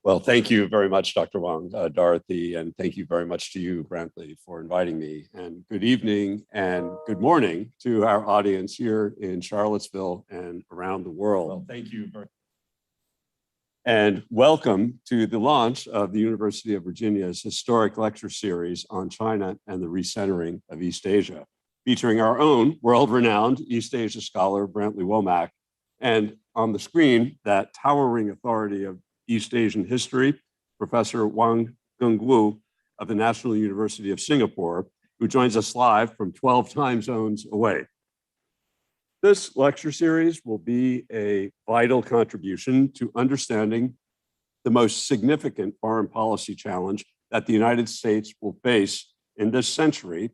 Well, thank you very much, Dr. Wang, Dorothy, and thank you very much to you, Brantly, for inviting me. And good evening and good morning to our audience here in Charlottesville and around the world. Well, thank you very much. And welcome to the launch of the University of Virginia's historic lecture series on China and the recentering of East Asia, featuring our own world-renowned East Asia scholar, Brantly Womack, and on the screen, that towering authority of East Asian history, Professor Wang Gungwu of the National University of Singapore, who joins us live from 12 time zones away. This lecture series will be a vital contribution to understanding the most significant foreign policy challenge that the United States will face in this century,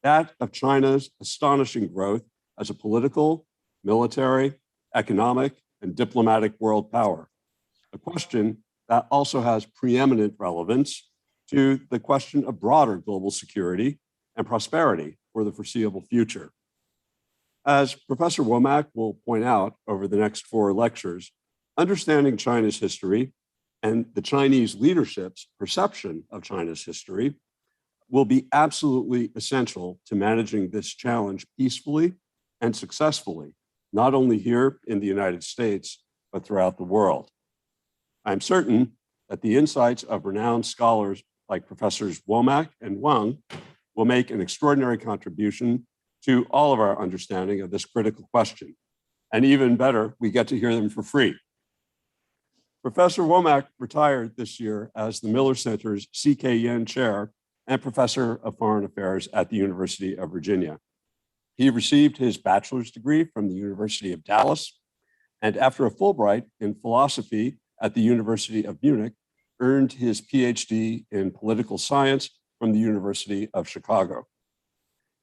that of China's astonishing growth as a political, military, economic, and diplomatic world power. A question that also has preeminent relevance to the question of broader global security and prosperity for the foreseeable future. As Professor Womack will point out over the next 4 lectures, understanding China's history and the Chinese leadership's perception of China's history will be absolutely essential to managing this challenge peacefully and successfully, not only here in the United States, but throughout the world. I'm certain that the insights of renowned scholars like Professors Womack and Wang will make an extraordinary contribution to all of our understanding of this critical question. And even better, we get to hear them for free. Professor Womack retired this year as the Miller Center's C.K. Yen Chair and Professor of Foreign Affairs at the University of Virginia. He received his bachelor's degree from the University of Dallas, and after a Fulbright in philosophy at the University of Munich, earned his PhD in political science from the University of Chicago.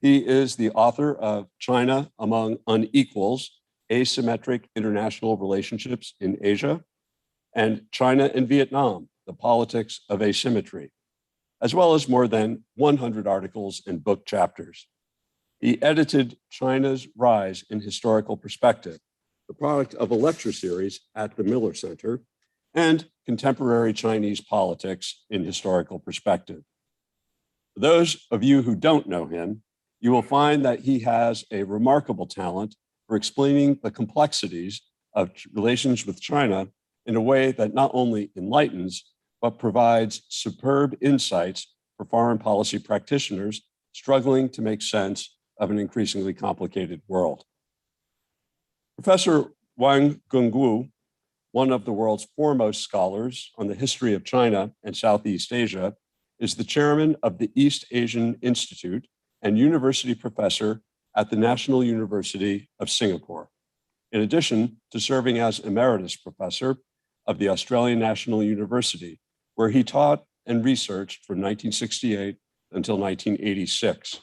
He is the author of China Among Unequals, Asymmetric International Relationships in Asia, and China and Vietnam, The Politics of Asymmetry, as well as more than 100 articles and book chapters. He edited China's Rise in Historical Perspective, the product of a lecture series at the Miller Center, and Contemporary Chinese Politics in Historical Perspective. For those of you who don't know him, you will find that he has a remarkable talent for explaining the complexities of relations with China in a way that not only enlightens, but provides superb insights for foreign policy practitioners struggling to make sense of an increasingly complicated world. Professor Wang Gungwu, one of the world's foremost scholars on the history of China and Southeast Asia, is the chairman of the East Asian Institute and university professor at the National University of Singapore, in addition to serving as emeritus professor of the Australian National University, where he taught and researched from 1968 until 1986.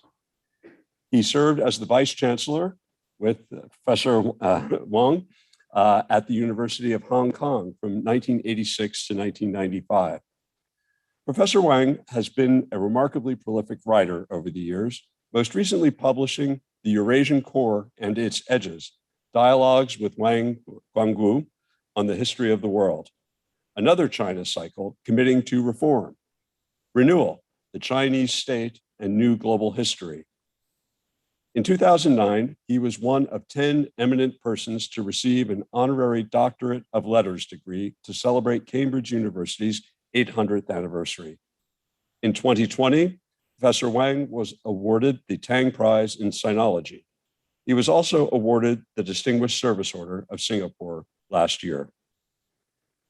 He served as the vice chancellor with Professor Wang at the University of Hong Kong from 1986 to 1995. Professor Wang has been a remarkably prolific writer over the years, most recently publishing The Eurasian Core and Its Edges, Dialogues with Wang Gungwu on the History of the World, another China cycle committing to reform, Renewal, the Chinese State and New Global History. In 2009, he was one of 10 eminent persons to receive an honorary doctorate of letters degree to celebrate Cambridge University's 800th anniversary. In 2020, Professor Wang was awarded the Tang Prize in Sinology. He was also awarded the Distinguished Service Order of Singapore last year.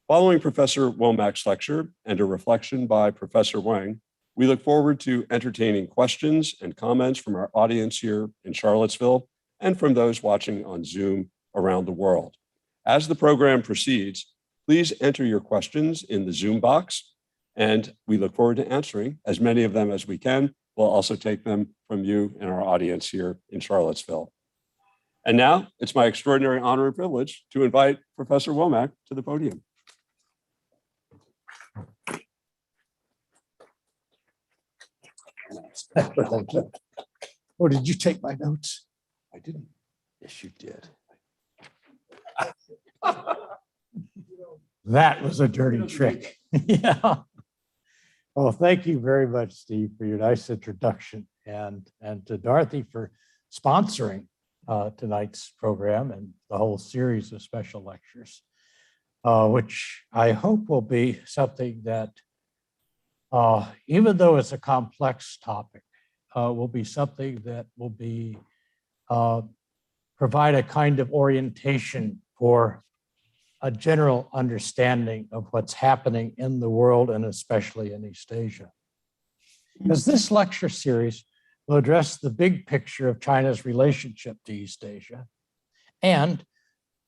Following Professor Womack's lecture and a reflection by Professor Wang, we look forward to entertaining questions and comments from our audience here in Charlottesville and from those watching on Zoom around the world. As the program proceeds, please enter your questions in the Zoom box, and we look forward to answering as many of them as we can. We'll also take them from you and our audience here in Charlottesville. And now it's my extraordinary honor and privilege to invite Professor Womack to the podium. Thank you. Oh, did you take my notes? I didn't. Yes, you did. That was a dirty trick. Yeah. Well, thank you very much, Steve, for your nice introduction, and to Dorothy for sponsoring tonight's program and the whole series of special lectures, which I hope will be something that, even though it's a complex topic, will be something that will be provide a kind of orientation for a general understanding of what's happening in the world and especially in East Asia. Because this lecture series will address the big picture of China's relationship to East Asia and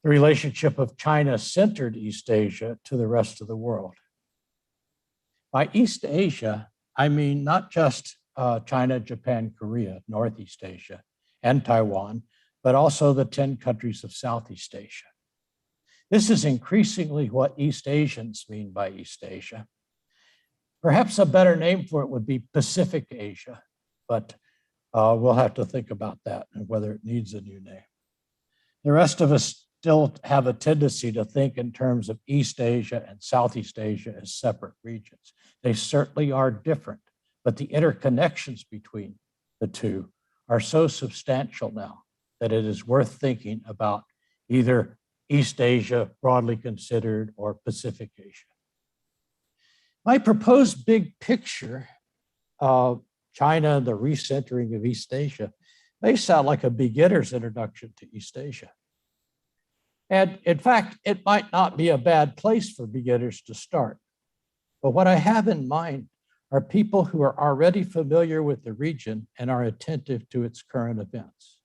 the relationship of China-centered East Asia to the rest of the world. By East Asia, I mean not just China, Japan, Korea, Northeast Asia, and Taiwan, but also the 10 countries of Southeast Asia. This is increasingly what East Asians mean by East Asia. Perhaps a better name for it would be Pacific Asia, but we'll have to think about that and whether it needs a new name. The rest of us still have a tendency to think in terms of East Asia and Southeast Asia as separate regions. They certainly are different, but the interconnections between the two are so substantial now that it is worth thinking about either East Asia broadly considered or Pacific Asia. My proposed big picture of China and the recentering of East Asia may sound like a beginner's introduction to East Asia. And in fact, it might not be a bad place for beginners to start. But what I have in mind are people who are already familiar with the region and are attentive to its current events.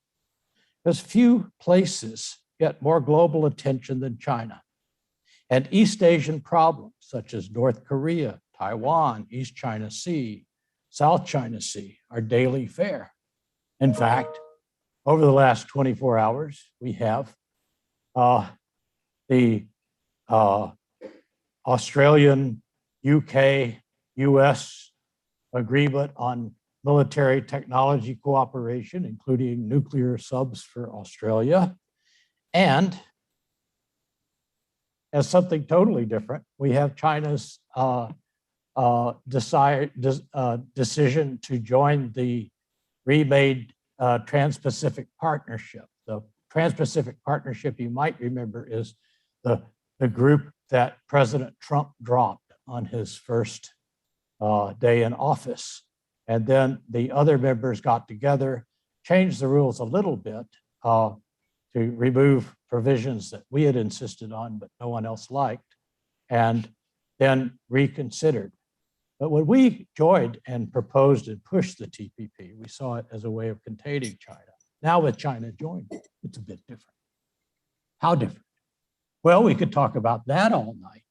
Because few places get more global attention than China. And East Asian problems such as North Korea, Taiwan, East China Sea, South China Sea are daily fare. In fact, over the last 24 hours, we have the Australian, UK, US agreement on military technology cooperation, including nuclear subs for Australia. And as something totally different, we have China's decision to join the remade Trans-Pacific Partnership. The Trans-Pacific Partnership, you might remember, is the group that President Trump dropped on his first day in office. And then the other members got together, changed the rules a little bit to remove provisions that we had insisted on, but no one else liked, and then reconsidered. But when we joined and proposed and pushed the TPP, we saw it as a way of containing China. Now with China joined, it's a bit different. How different? Well, we could talk about that all night,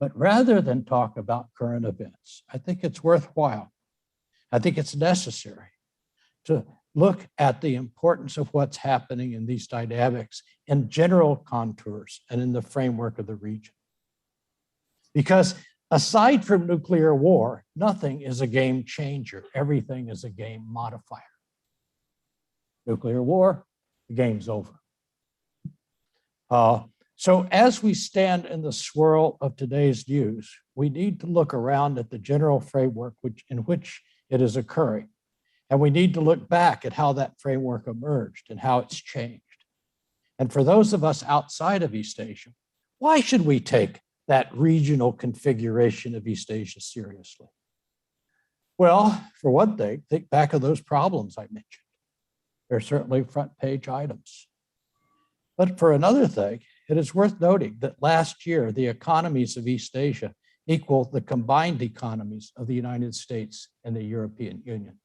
but rather than talk about current events, I think it's worthwhile. I think it's necessary to look at the importance of what's happening in these dynamics in general contours and in the framework of the region. Because aside from nuclear war, nothing is a game changer. Everything is a game modifier. Nuclear war, the game's over. So as we stand in the swirl of today's news, we need to look around at the general framework in which it is occurring. And we need to look back at how that framework emerged and how it's changed. And for those of us outside of East Asia, why should we take that regional configuration of East Asia seriously? Well, for one thing, think back of those problems I mentioned. They're certainly front page items. But for another thing, it is worth noting that last year, the economies of East Asia equal the combined economies of the United States and the European Union.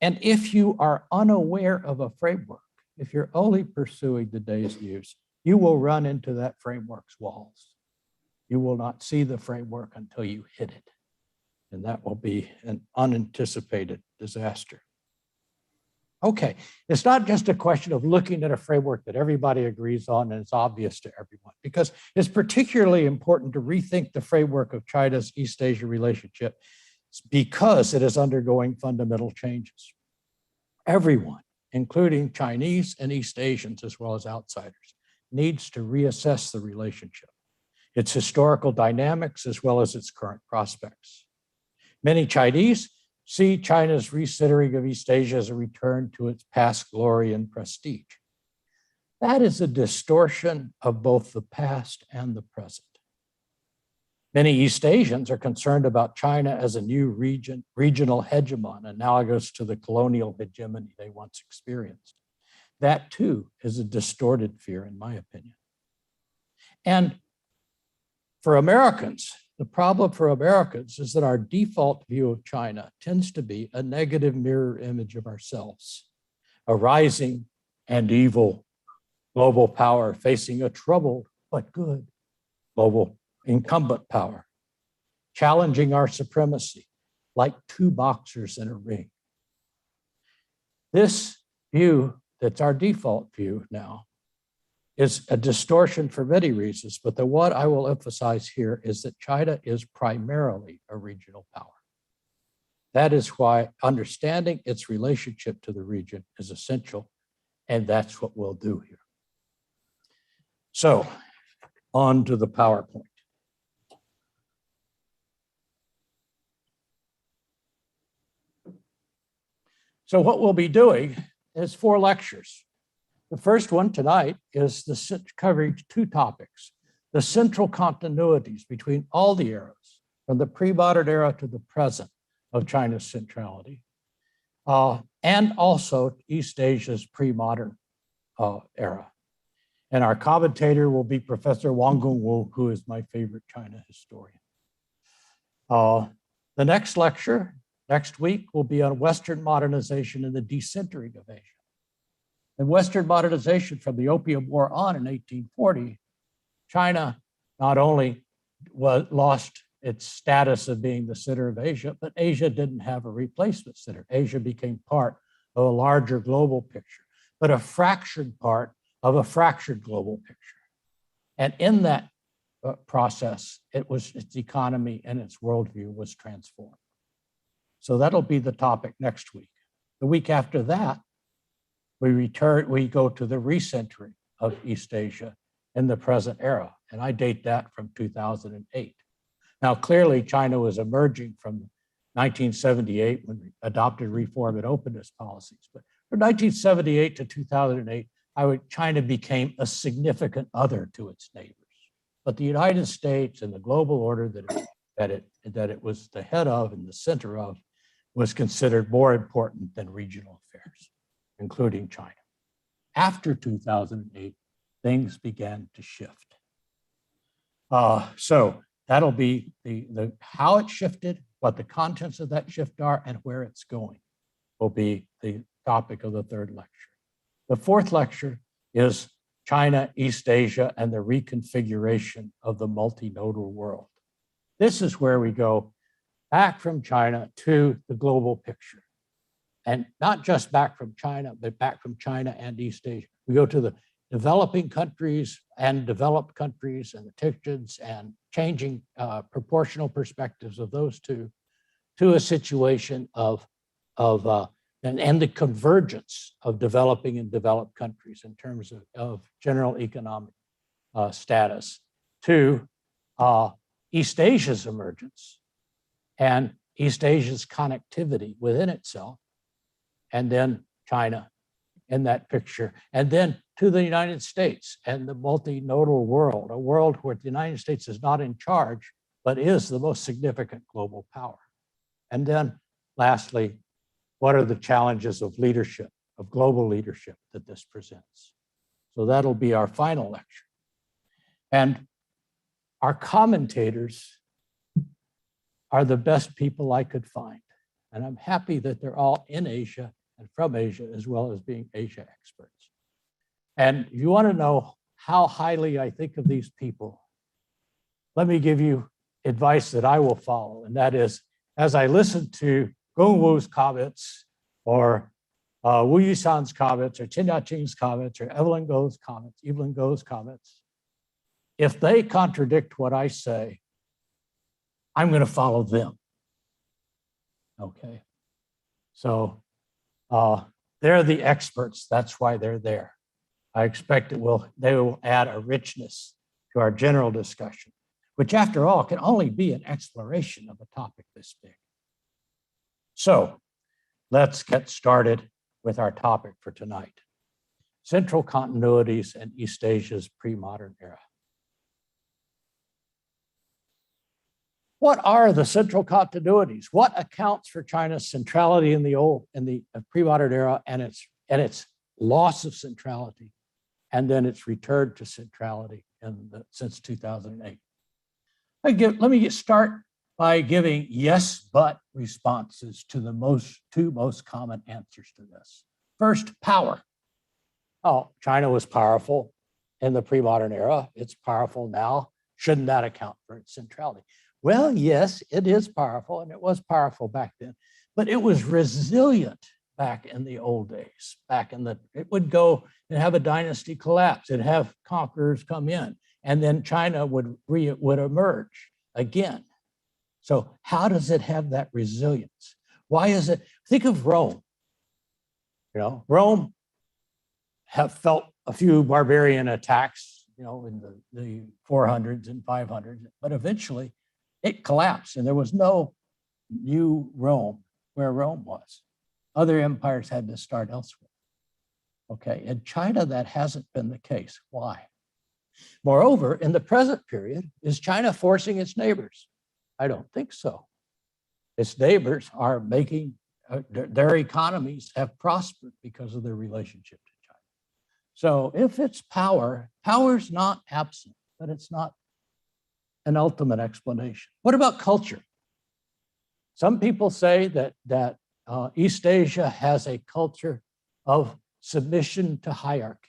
And if you are unaware of a framework, if you're only pursuing the day's news, you will run into that framework's walls. You will not see the framework until you hit it. And that will be an unanticipated disaster. Okay, it's not just a question of looking at a framework that everybody agrees on and it's obvious to everyone, because it's particularly important to rethink the framework of China's East Asia relationship because it is undergoing fundamental changes. Everyone, including Chinese and East Asians, as well as outsiders, needs to reassess the relationship, its historical dynamics, as well as its current prospects. Many Chinese see China's recentering of East Asia as a return to its past glory and prestige. That is a distortion of both the past and the present. Many East Asians are concerned about China as a new regional hegemon, analogous to the colonial hegemony they once experienced. That too is a distorted fear, in my opinion. And for Americans, the problem for Americans is that our default view of China tends to be a negative mirror image of ourselves, a rising and evil global power facing a troubled but good global incumbent power, challenging our supremacy like two boxers in a ring. This view, that's our default view now, is a distortion for many reasons, but the one I will emphasize here is that China is primarily a regional power. That is why understanding its relationship to the region is essential, and that's what we'll do here. So, on to the PowerPoint. So what we'll be doing is 4 lectures. The first one tonight is covering 2 topics: the central continuities between all the eras, from the pre-modern era to the present of China's centrality, and also East Asia's pre-modern era. And our commentator will be Professor Wang Gongwu, who is my favorite China historian. The next lecture, next week, will be on Western modernization and the decentering of Asia. And Western modernization from the Opium War on in 1840, China not only lost its status of being the center of Asia, but Asia didn't have a replacement center. Asia became part of a larger global picture, but a fractured part of a fractured global picture. And in that process, its economy and its worldview was transformed. So that'll be the topic next week. The week after that, we go to the recentering of East Asia in the present era. And I date that from 2008. Now, clearly, China was emerging from 1978 when we adopted reform and openness policies. But from 1978 to 2008, China became a significant other to its neighbors. But the United States and the global order that it was the head of and the center of was considered more important than regional affairs, including China. After 2008, things began to shift. So that'll be the how it shifted, what the contents of that shift are, and where it's going will be the topic of the 3rd lecture. The 4th lecture is China, East Asia, and the reconfiguration of the multinodal world. This is where we go back from China to the global picture. And not just back from China, but back from China and East Asia. We go to the developing countries and developed countries and the tensions and changing proportional perspectives of those two to a situation and the convergence of developing and developed countries in terms of general economic status to East Asia's emergence and East Asia's connectivity within itself, and then China in that picture, and then to the United States and the multinodal world, a world where the United States is not in charge, but is the most significant global power. And then lastly, what are the challenges of leadership, of global leadership that this presents? So that'll be our final lecture. And our commentators are the best people I could find. And I'm happy that they're all in Asia and from Asia, as well as being Asia experts. And if you want to know how highly I think of these people, let me give you advice that I will follow. And that is, as I listen to Gongwu's comments, or Wu Yusan's comments, or Chen Yaqing's comments, or Evelyn Go's comments, if they contradict what I say, I'm going to follow them. Okay. So they're the experts. That's why they're there. I expect they will add a richness to our general discussion, which after all can only be an exploration of a topic this big. So let's get started with our topic for tonight: central continuities in East Asia's pre-modern era. What are the central continuities? What accounts for China's centrality in the pre-modern era and its loss of centrality, and then its return to centrality since 2008? Let me start by giving yes, but responses to the two most common answers to this. First, power. Oh, China was powerful in the pre-modern era. It's powerful now. Shouldn't that account for its centrality? Well, yes, it is powerful, and it was powerful back then, but it was resilient back in the old days. It would go and have a dynasty collapse, and have conquerors come in, and then China would emerge again. So how does it have that resilience? Why is it? Think of Rome. Rome have felt a few barbarian attacks, in the 400s and 500s, but eventually it collapsed, and there was no new Rome where Rome was. Other empires had to start elsewhere. Okay, in China, that hasn't been the case. Why? Moreover, in the present period, is China forcing its neighbors? I don't think so. Its neighbors are making, their economies have prospered because of their relationship to China. So if it's power's not absent, but it's not an ultimate explanation. What about culture? Some people say that East Asia has a culture of submission to hierarchy.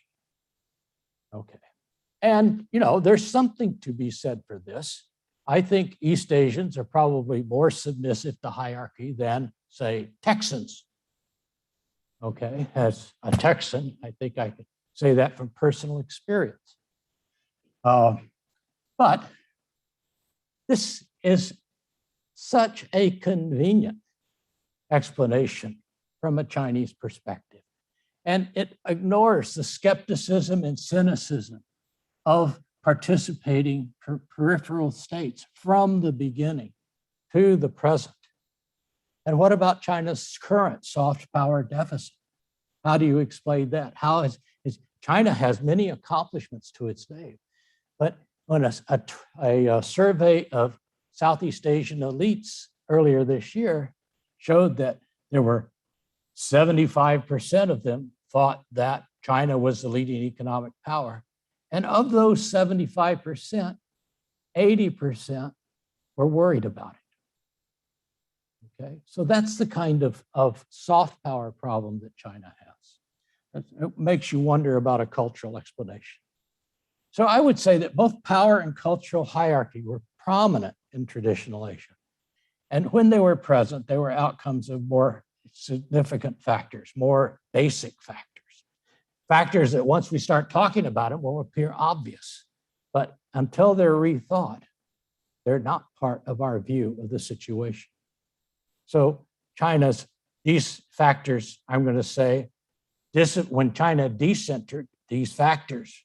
Okay. And, there's something to be said for this. I think East Asians are probably more submissive to hierarchy than, say, Texans. Okay. As a Texan, I think I could say that from personal experience. But this is such a convenient explanation from a Chinese perspective. And it ignores the skepticism and cynicism of participating peripheral states from the beginning to the present. And what about China's current soft power deficit? How do you explain that? China has many accomplishments to its name, but when a survey of Southeast Asian elites earlier this year showed that there were 75% of them thought that China was the leading economic power. And of those 75%, 80% were worried about it. Okay, so that's the kind of soft power problem that China has. It makes you wonder about a cultural explanation. So I would say that both power and cultural hierarchy were prominent in traditional Asia. And when they were present, they were outcomes of more significant factors, more basic factors that once we start talking about them will appear obvious. But until they're rethought, they're not part of our view of the situation. So these factors, I'm going to say, when China decentered, these factors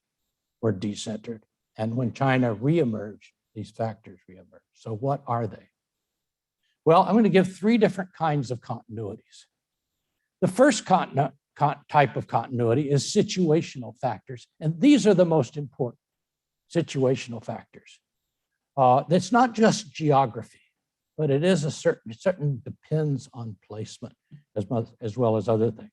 were decentered. And when China reemerged, these factors reemerged. So what are they? Well, I'm going to give three different kinds of continuities. The first type of continuity is situational factors. And these are the most important situational factors. It's not just geography, but it is certain depends on placement as well as other things.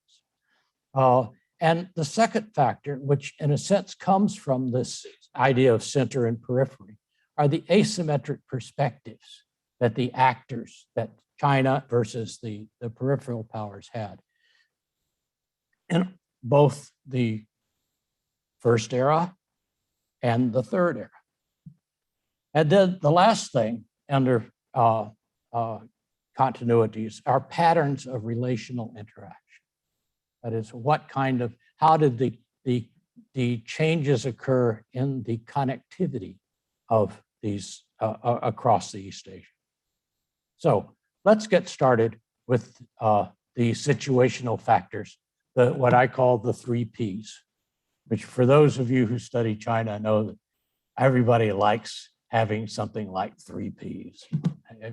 And the second factor, which in a sense comes from this idea of center and periphery, are the asymmetric perspectives that the actors, that China versus the peripheral powers had in both the first era and the third era. And then the last thing under continuities are patterns of relational interaction. That is, how did the changes occur in the connectivity of these across the East Asia? So let's get started with the situational factors, what I call the 3 Ps. which for those of you who study China know that everybody likes having something like 3 Ps,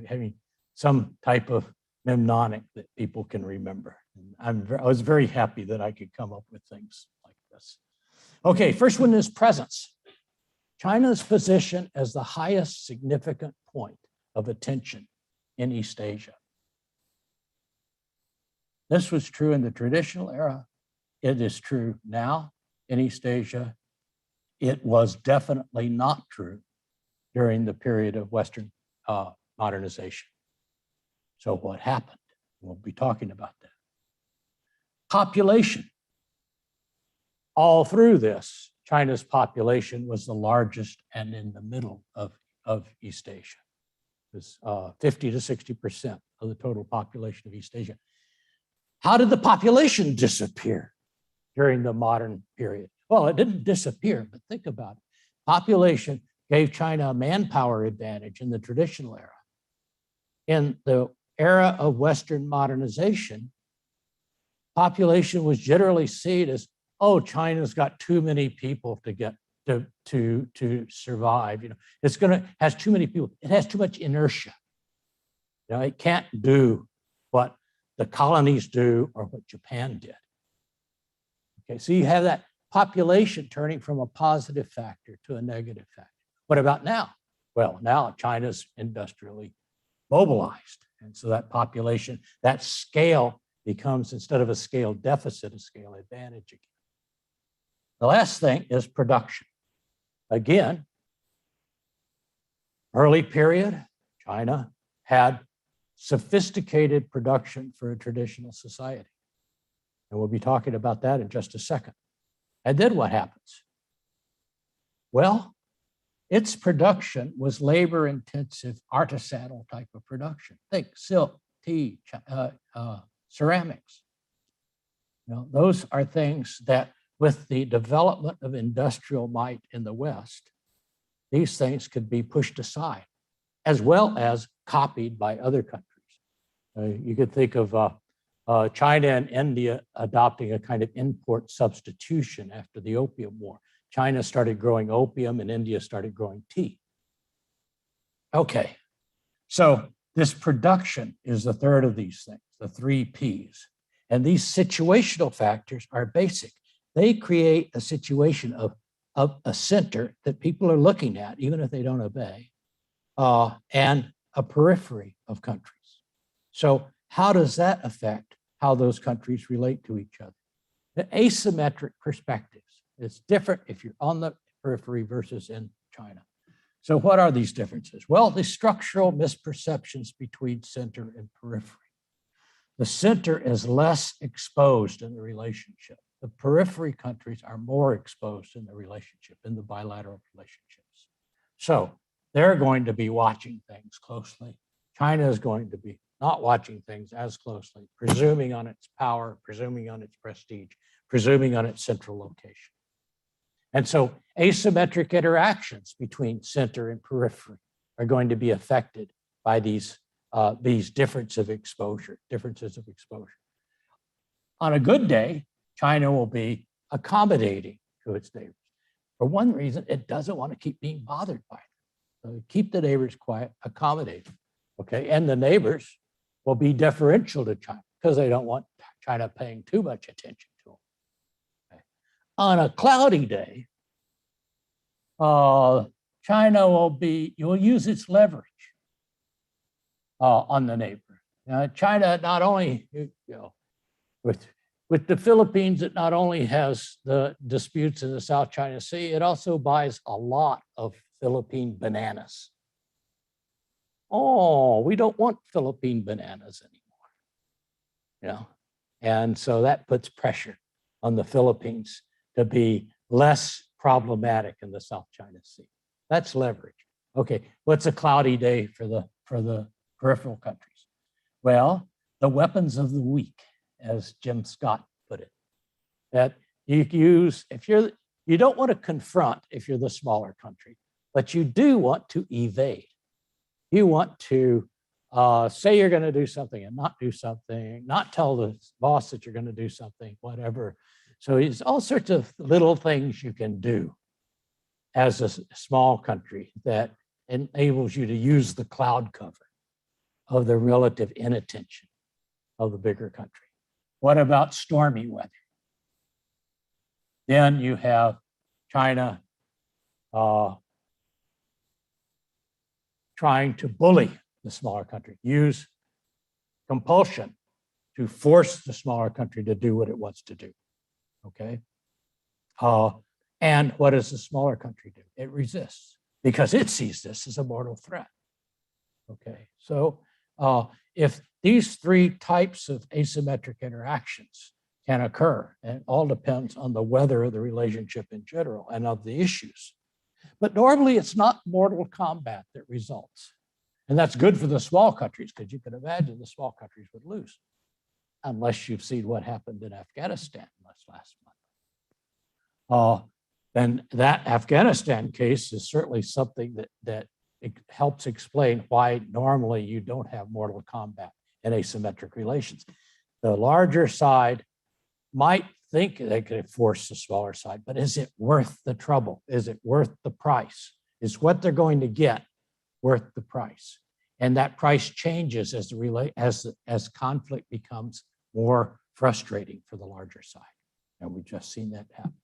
having some type of mnemonic that people can remember. And I was very happy that I could come up with things like this. Okay, first one is presence. China's position as the highest significant point of attention in East Asia. This was true in the traditional era. It is true now in East Asia. It was definitely not true during the period of Western modernization. So what happened? We'll be talking about that. Population. All through this, China's population was the largest and in the middle of East Asia. It was 50 to 60% of the total population of East Asia. How did the population disappear during the modern period? Well, it didn't disappear, but think about it. Population gave China a manpower advantage in the traditional era. In the era of Western modernization, population was generally seen as, oh, China's got too many people to get to survive. You know, has too many people. It has too much inertia. You know, it can't do what the colonies do or what Japan did. Okay, so you have that population turning from a positive factor to a negative factor. What about now? Well, now China's industrially mobilized. And so that population, that scale becomes, instead of a scale deficit, a scale advantage again. The last thing is production. Again, early period, China had sophisticated production for a traditional society. And we'll be talking about that in just a second. And then what happens? Well, its production was labor-intensive, artisanal type of production. Think silk, tea, ceramics. You know, those are things that, with the development of industrial might in the West, these things could be pushed aside, as well as copied by other countries. You could think of China and India adopting a kind of import substitution after the Opium War. China started growing opium and India started growing tea. Okay, so this production is the third of these things, the 3 Ps. And these situational factors are basic. They create a situation of a center that people are looking at, even if they don't obey, and a periphery of countries. So how does that affect how those countries relate to each other? The asymmetric perspectives. It's different if you're on the periphery versus in China. So what are these differences? Well, the structural misperceptions between center and periphery. The center is less exposed in the relationship. The periphery countries are more exposed in the relationship, in the bilateral relationships. So they're going to be watching things closely. China is going to be not watching things as closely, presuming on its power, presuming on its prestige, presuming on its central location. And so asymmetric interactions between center and periphery are going to be affected by these differences of exposure. On a good day, China will be accommodating to its neighbors. For one reason, it doesn't want to keep being bothered by them. So keep the neighbors quiet, accommodate them, okay? And the neighbors will be deferential to China because they don't want China paying too much attention to them. Okay. On a cloudy day, China will use its leverage on the neighbor. China not only, with the Philippines, it not only has the disputes in the South China Sea, it also buys a lot of Philippine bananas. Oh, we don't want Philippine bananas anymore. And so that puts pressure on the Philippines to be less problematic in the South China Sea. That's leverage. Okay, what's a cloudy day for the peripheral countries? Well, the weapons of the weak, as Jim Scott put it, that you use you don't want to confront if you're the smaller country, but you do want to evade. You want to say you're going to do something and not do something, not tell the boss that you're going to do something, whatever. So there's all sorts of little things you can do as a small country that enables you to use the cloud cover of the relative inattention of the bigger country. What about stormy weather? Then you have China trying to bully the smaller country, use compulsion to force the smaller country to do what it wants to do, okay? And what does the smaller country do? It resists because it sees this as a mortal threat, okay? So if these three types of asymmetric interactions can occur, and it all depends on the weather of the relationship in general and of the issues. But normally it's not mortal combat that results. And that's good for the small countries because you can imagine the small countries would lose unless you've seen what happened in Afghanistan last month. Then that Afghanistan case is certainly something that it helps explain why normally you don't have mortal combat in asymmetric relations. The larger side might think they could force the smaller side, but is it worth the trouble? Is it worth the price? Is what they're going to get worth the price? And that price changes as conflict becomes more frustrating for the larger side. And we've just seen that happen.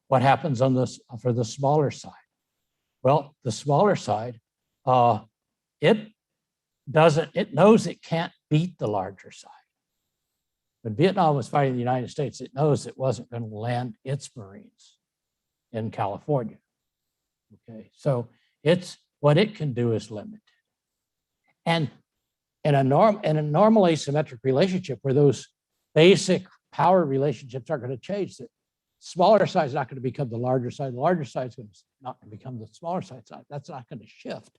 What happens on this for the smaller side? Well, the smaller side, it knows it can't beat the larger side. When Vietnam was fighting the United States, it knows it wasn't going to land its Marines in California. Okay, so it's what it can do is limited. And in a normal asymmetric relationship where those basic power relationships aren't going to change, the smaller side is not going to become the larger side. The larger side is not going to become the smaller side. That's not going to shift.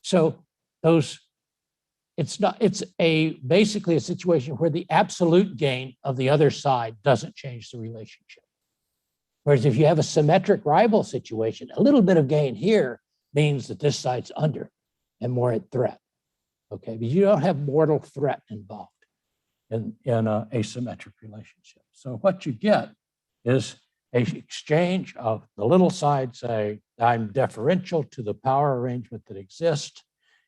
So it's basically a situation where the absolute gain of the other side doesn't change the relationship. Whereas if you have a symmetric rival situation, a little bit of gain here means that this side's under and more at threat. Okay, but you don't have mortal threat involved in an asymmetric relationship. So what you get is an exchange of the little side saying, I'm deferential to the power arrangement that exists,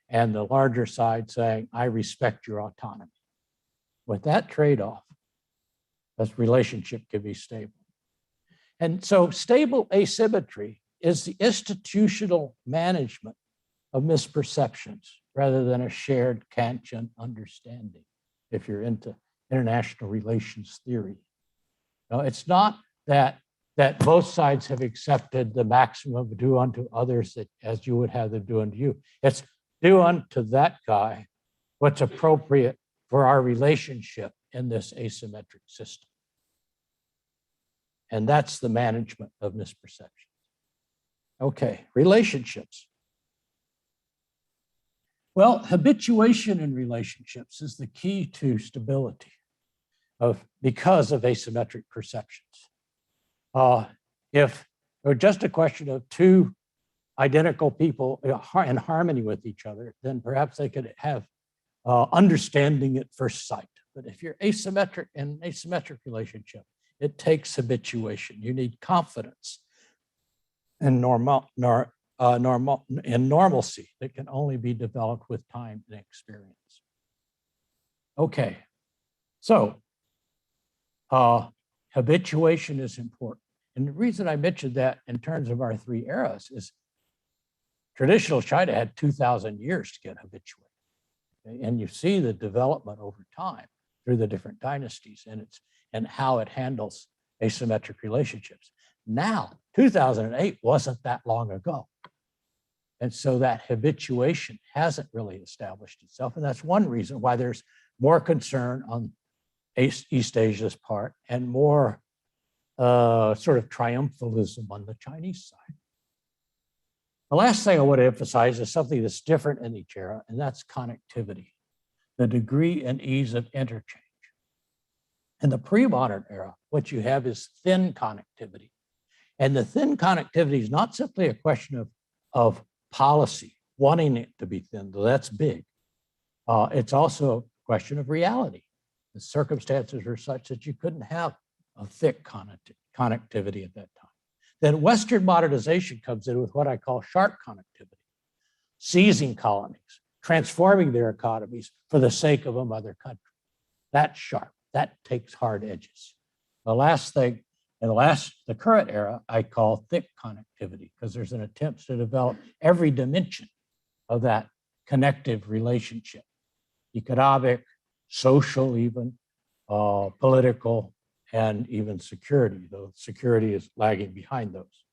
and the larger side saying, I respect your autonomy. With that trade-off, this relationship can be stable. And so stable asymmetry is the institutional management of misperceptions rather than a shared Kantian understanding, if you're into international relations theory. Now, it's not that both sides have accepted the maximum of do unto others that, as you would have them do unto you. It's do unto that guy what's appropriate for our relationship in this asymmetric system. And that's the management of misperceptions. Okay, relationships. Well, habituation in relationships is the key to stability because of asymmetric perceptions. If it were just a question of two identical people in harmony with each other, then perhaps they could have understanding at first sight. But if you're asymmetric in an asymmetric relationship, it takes habituation. You need confidence and normalcy that can only be developed with time and experience. Okay, so habituation is important. And the reason I mentioned that in terms of our three eras is traditional China had 2,000 years to get habituated. Okay? And you see the development over time through the different dynasties and how it handles asymmetric relationships. Now, 2008 wasn't that long ago. And so that habituation hasn't really established itself. And that's one reason why there's more concern on East Asia's part and more sort of triumphalism on the Chinese side. The last thing I want to emphasize is something that's different in each era, and that's connectivity, the degree and ease of interchange. In the pre-modern era, what you have is thin connectivity. And the thin connectivity is not simply a question of policy, wanting it to be thin, though that's big. It's also a question of reality. The circumstances are such that you couldn't have of thick connectivity at that time. Then Western modernization comes in with what I call sharp connectivity, seizing colonies, transforming their economies for the sake of a mother country. That's sharp. That takes hard edges. The last thing, in the current era, I call thick connectivity, because there's an attempt to develop every dimension of that connective relationship: economic, social, even political, and even security, though security is lagging behind those.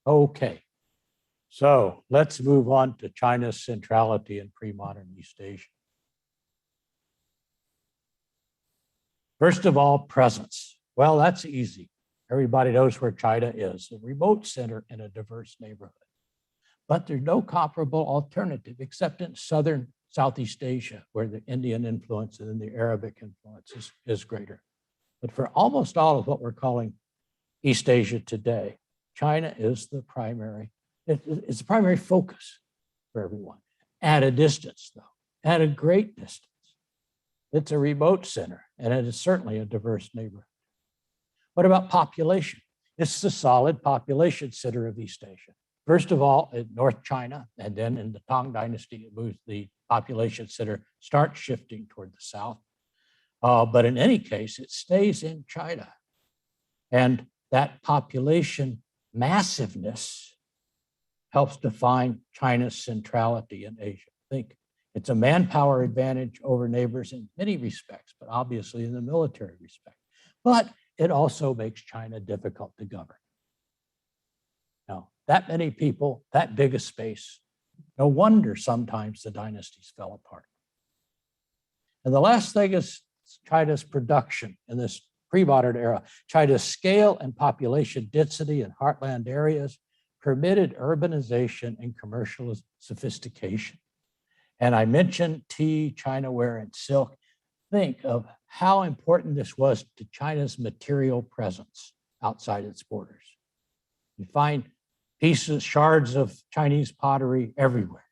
Okay, so let's move on to China's centrality in pre-modern East Asia. First of all, presence. Well, that's easy. Everybody knows where China is, a remote center in a diverse neighborhood. But there's no comparable alternative except in southern Southeast Asia, where the Indian influence and then the Arabic influence is greater. But for almost all of what we're calling East Asia today, China is the primary, it's the primary focus for everyone. At a distance, though, at a great distance. It's a remote center, and it is certainly a diverse neighborhood. What about population? It's the solid population center of East Asia. First of all, in North China, and then in the Tang Dynasty, it moves, the population center starts shifting toward the south. But in any case, it stays in China. And that population massiveness helps define China's centrality in Asia. Think it's a manpower advantage over neighbors in many respects, but obviously in the military respect. But it also makes China difficult to govern. Now, that many people, that big a space, no wonder sometimes the dynasties fell apart. And the last thing is China's production in this pre-modern era. China's scale and population density in heartland areas permitted urbanization and commercial sophistication. And I mentioned tea, Chinaware, and silk. Think of how important this was to China's material presence outside its borders. You find pieces, shards of Chinese pottery everywhere.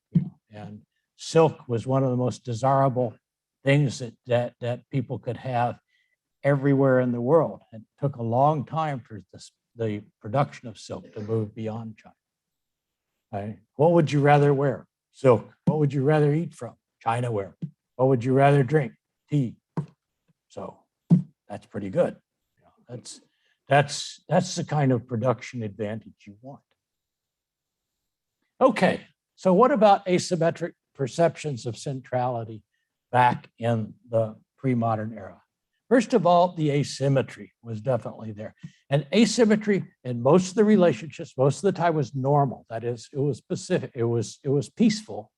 And silk was one of the most desirable things that people could have everywhere in the world. It took a long time for the production of silk to move beyond China. Right? What would you rather wear? Silk. What would you rather eat from? Chinaware. What would you rather drink? Tea. So that's pretty good. That's the kind of production advantage you want. Okay, so what about asymmetric perceptions of centrality back in the pre-modern era? First of all, the asymmetry was definitely there. And asymmetry in most of the relationships, most of the time, was normal. That is, it was specific, it was peaceful,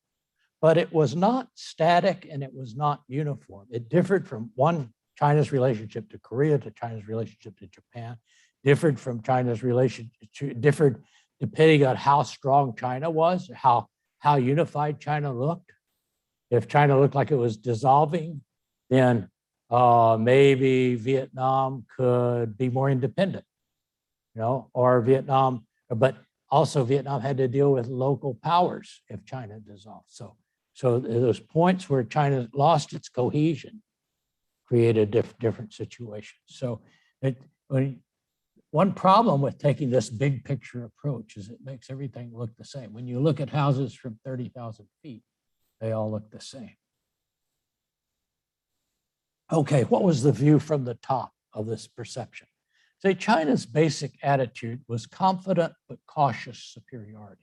but it was not static and it was not uniform. It differed from China's relationship to Korea to China's relationship to Japan, differed from China's relationship, differed depending on how strong China was, how unified China looked. If China looked like it was dissolving, then maybe Vietnam could be more independent, or Vietnam, but also Vietnam had to deal with local powers if China dissolved. So those points where China lost its cohesion created different situations. So one problem with taking this big picture approach is it makes everything look the same. When you look at houses from 30,000 feet, they all look the same. Okay, what was the view from the top of this perception? Say China's basic attitude was confident but cautious superiority.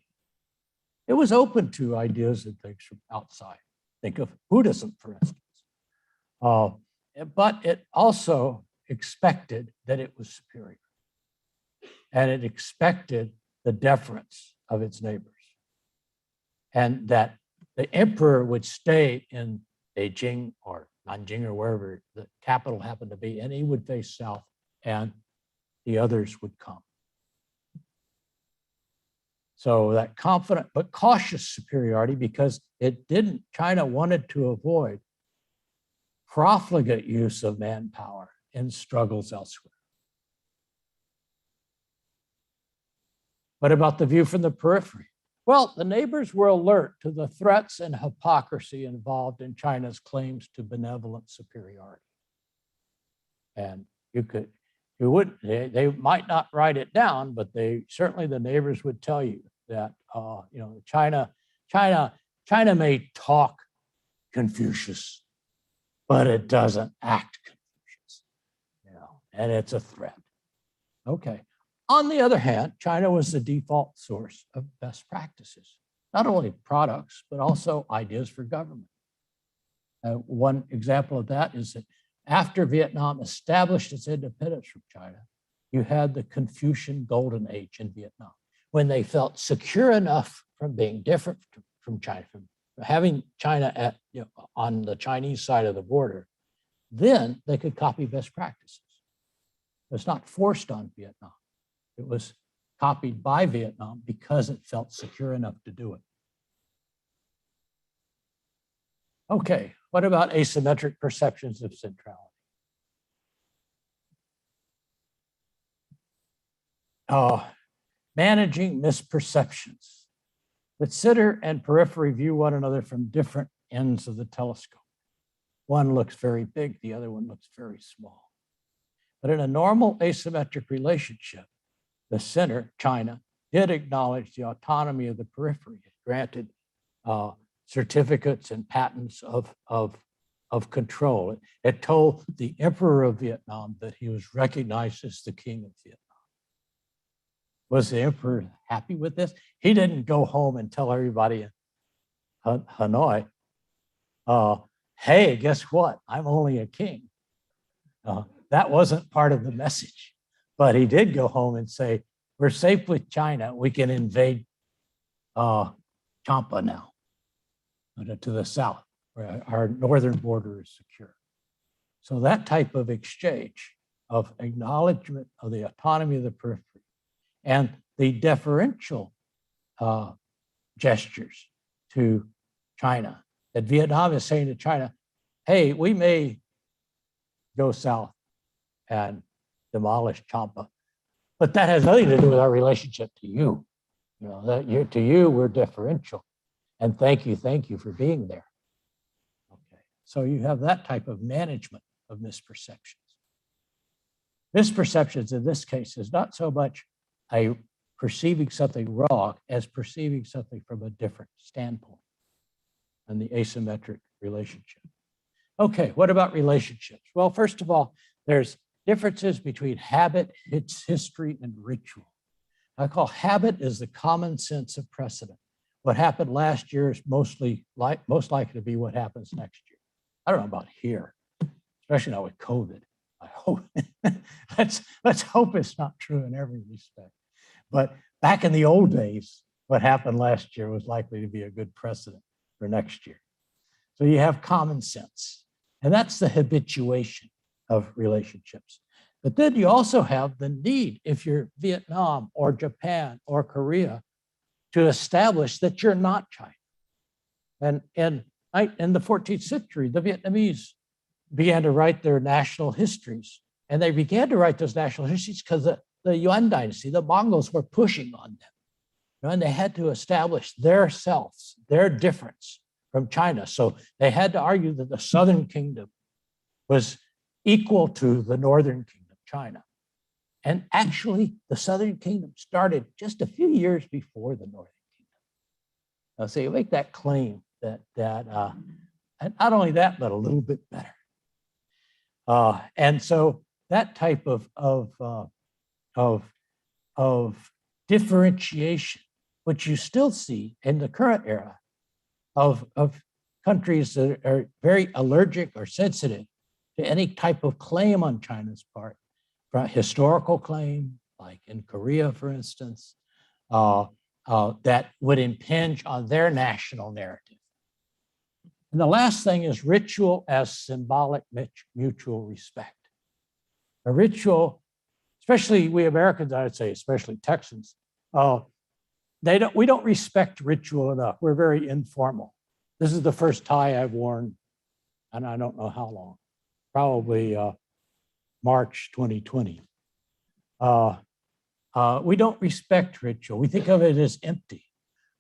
It was open to ideas and things from outside. Think of Buddhism, for instance. But it also expected that it was superior. And it expected the deference of its neighbors. And that the emperor would stay in Beijing or Nanjing or wherever the capital happened to be, and he would face south and the others would come. So that confident but cautious superiority, because China wanted to avoid profligate use of manpower in struggles elsewhere. What about the view from the periphery? Well, the neighbors were alert to the threats and hypocrisy involved in China's claims to benevolent superiority. And you would, they might not write it down, but they certainly, the neighbors would tell you that, China may talk Confucius, but it doesn't act Confucius, and it's a threat. Okay. On the other hand, China was the default source of best practices, not only products, but also ideas for government. One example of that is that after Vietnam established its independence from China, you had the Confucian Golden Age in Vietnam, when they felt secure enough from being different from China, from having China on the Chinese side of the border, then they could copy best practices. It's not forced on Vietnam. It was copied by Vietnam because it felt secure enough to do it. Okay, what about asymmetric perceptions of centrality? Managing misperceptions. The center and periphery view one another from different ends of the telescope. One looks very big, the other one looks very small. But in a normal asymmetric relationship, the center, China, did acknowledge the autonomy of the periphery. It granted certificates and patents of control. It told the emperor of Vietnam that he was recognized as the king of Vietnam. Was the emperor happy with this? He didn't go home and tell everybody in Hanoi, hey, guess what? I'm only a king. That wasn't part of the message. But he did go home and say, we're safe with China. We can invade Champa now, to the south, where our northern border is secure. So that type of exchange of acknowledgement of the autonomy of the periphery and the deferential gestures to China, that Vietnam is saying to China, hey, we may go south and demolish Champa, but that has nothing to do with our relationship to you. To you, we're deferential. And thank you for being there. Okay, so you have that type of management of misperceptions. Misperceptions in this case is not so much a perceiving something wrong as perceiving something from a different standpoint and the asymmetric relationship. Okay, what about relationships? Well, first of all, there's differences between habit, its history, and ritual. I call habit is the common sense of precedent. What happened last year is most likely to be what happens next year. I don't know about here, especially now with COVID. I hope let's hope it's not true in every respect. But back in the old days, what happened last year was likely to be a good precedent for next year. So you have common sense, and that's the habituation of relationships. But then you also have the need, if you're Vietnam or Japan or Korea, to establish that you're not China. And in the 14th century, the Vietnamese began to write their national histories. And they began to write those national histories because the Yuan dynasty, the Mongols, were pushing on them. And they had to establish their selves, their difference from China. So they had to argue that the Southern Kingdom was equal to the Northern Kingdom, China. And actually, the Southern Kingdom started just a few years before the Northern Kingdom. So you make that claim and not only that, but a little bit better. And so that type of differentiation, which you still see in the current era of countries that are very allergic or sensitive to any type of claim on China's part, historical claim, like in Korea, for instance, that would impinge on their national narrative. And the last thing is ritual as symbolic mutual respect. A ritual, especially we Americans, I would say, especially Texans, we don't respect ritual enough. We're very informal. This is the first tie I've worn, and I don't know how long, probably March 2020. We don't respect ritual. We think of it as empty.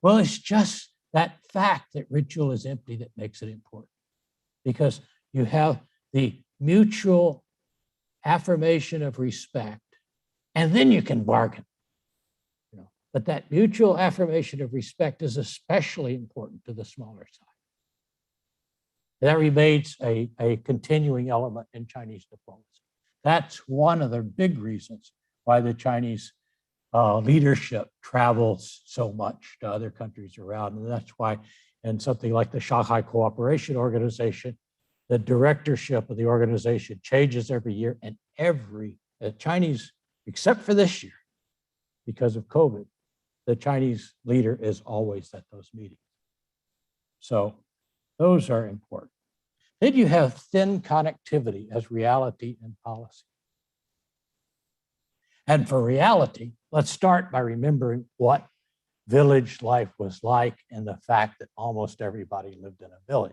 Well, it's just that fact that ritual is empty that makes it important, because you have the mutual affirmation of respect, and then you can bargain. But that mutual affirmation of respect is especially important to the smaller side. That remains a continuing element in Chinese diplomacy. That's one of the big reasons why the Chinese leadership travels so much to other countries around. And that's why in something like the Shanghai Cooperation Organization, the directorship of the organization changes every year, and every Chinese, except for this year, because of COVID, the Chinese leader is always at those meetings. So those are important. Then you have thin connectivity as reality and policy. And for reality, let's start by remembering what village life was like and the fact that almost everybody lived in a village.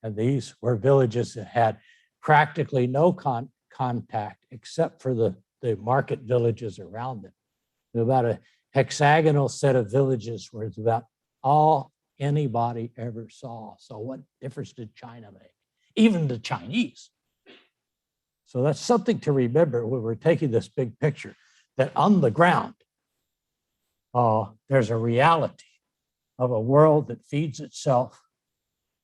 And these were villages that had practically no contact except for the market villages around them. About a hexagonal set of villages was about all anybody ever saw. So what difference did China make? Even the Chinese. So that's something to remember when we're taking this big picture, that on the ground, there's a reality of a world that feeds itself,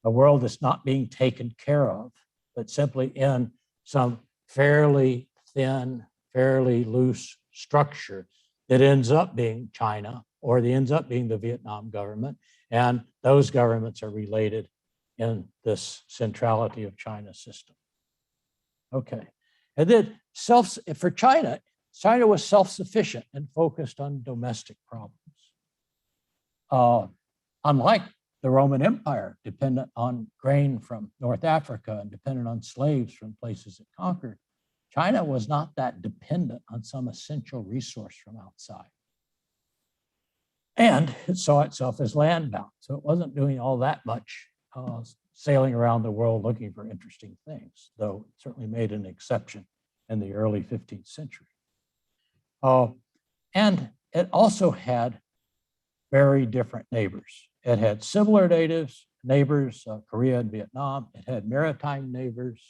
a world that's not being taken care of, but simply in some fairly thin, fairly loose structure that ends up being China, or that ends up being the Vietnam government. And those governments are related in this centrality of China system. Okay. And then for China, China was self-sufficient and focused on domestic problems. Unlike the Roman Empire, dependent on grain from North Africa and dependent on slaves from places it conquered, China was not that dependent on some essential resource from outside. And it saw itself as landbound. So it wasn't doing all that much sailing around the world looking for interesting things, though it certainly made an exception in the early 15th century. And it also had very different neighbors. It had similar neighbors, Korea and Vietnam. It had maritime neighbors,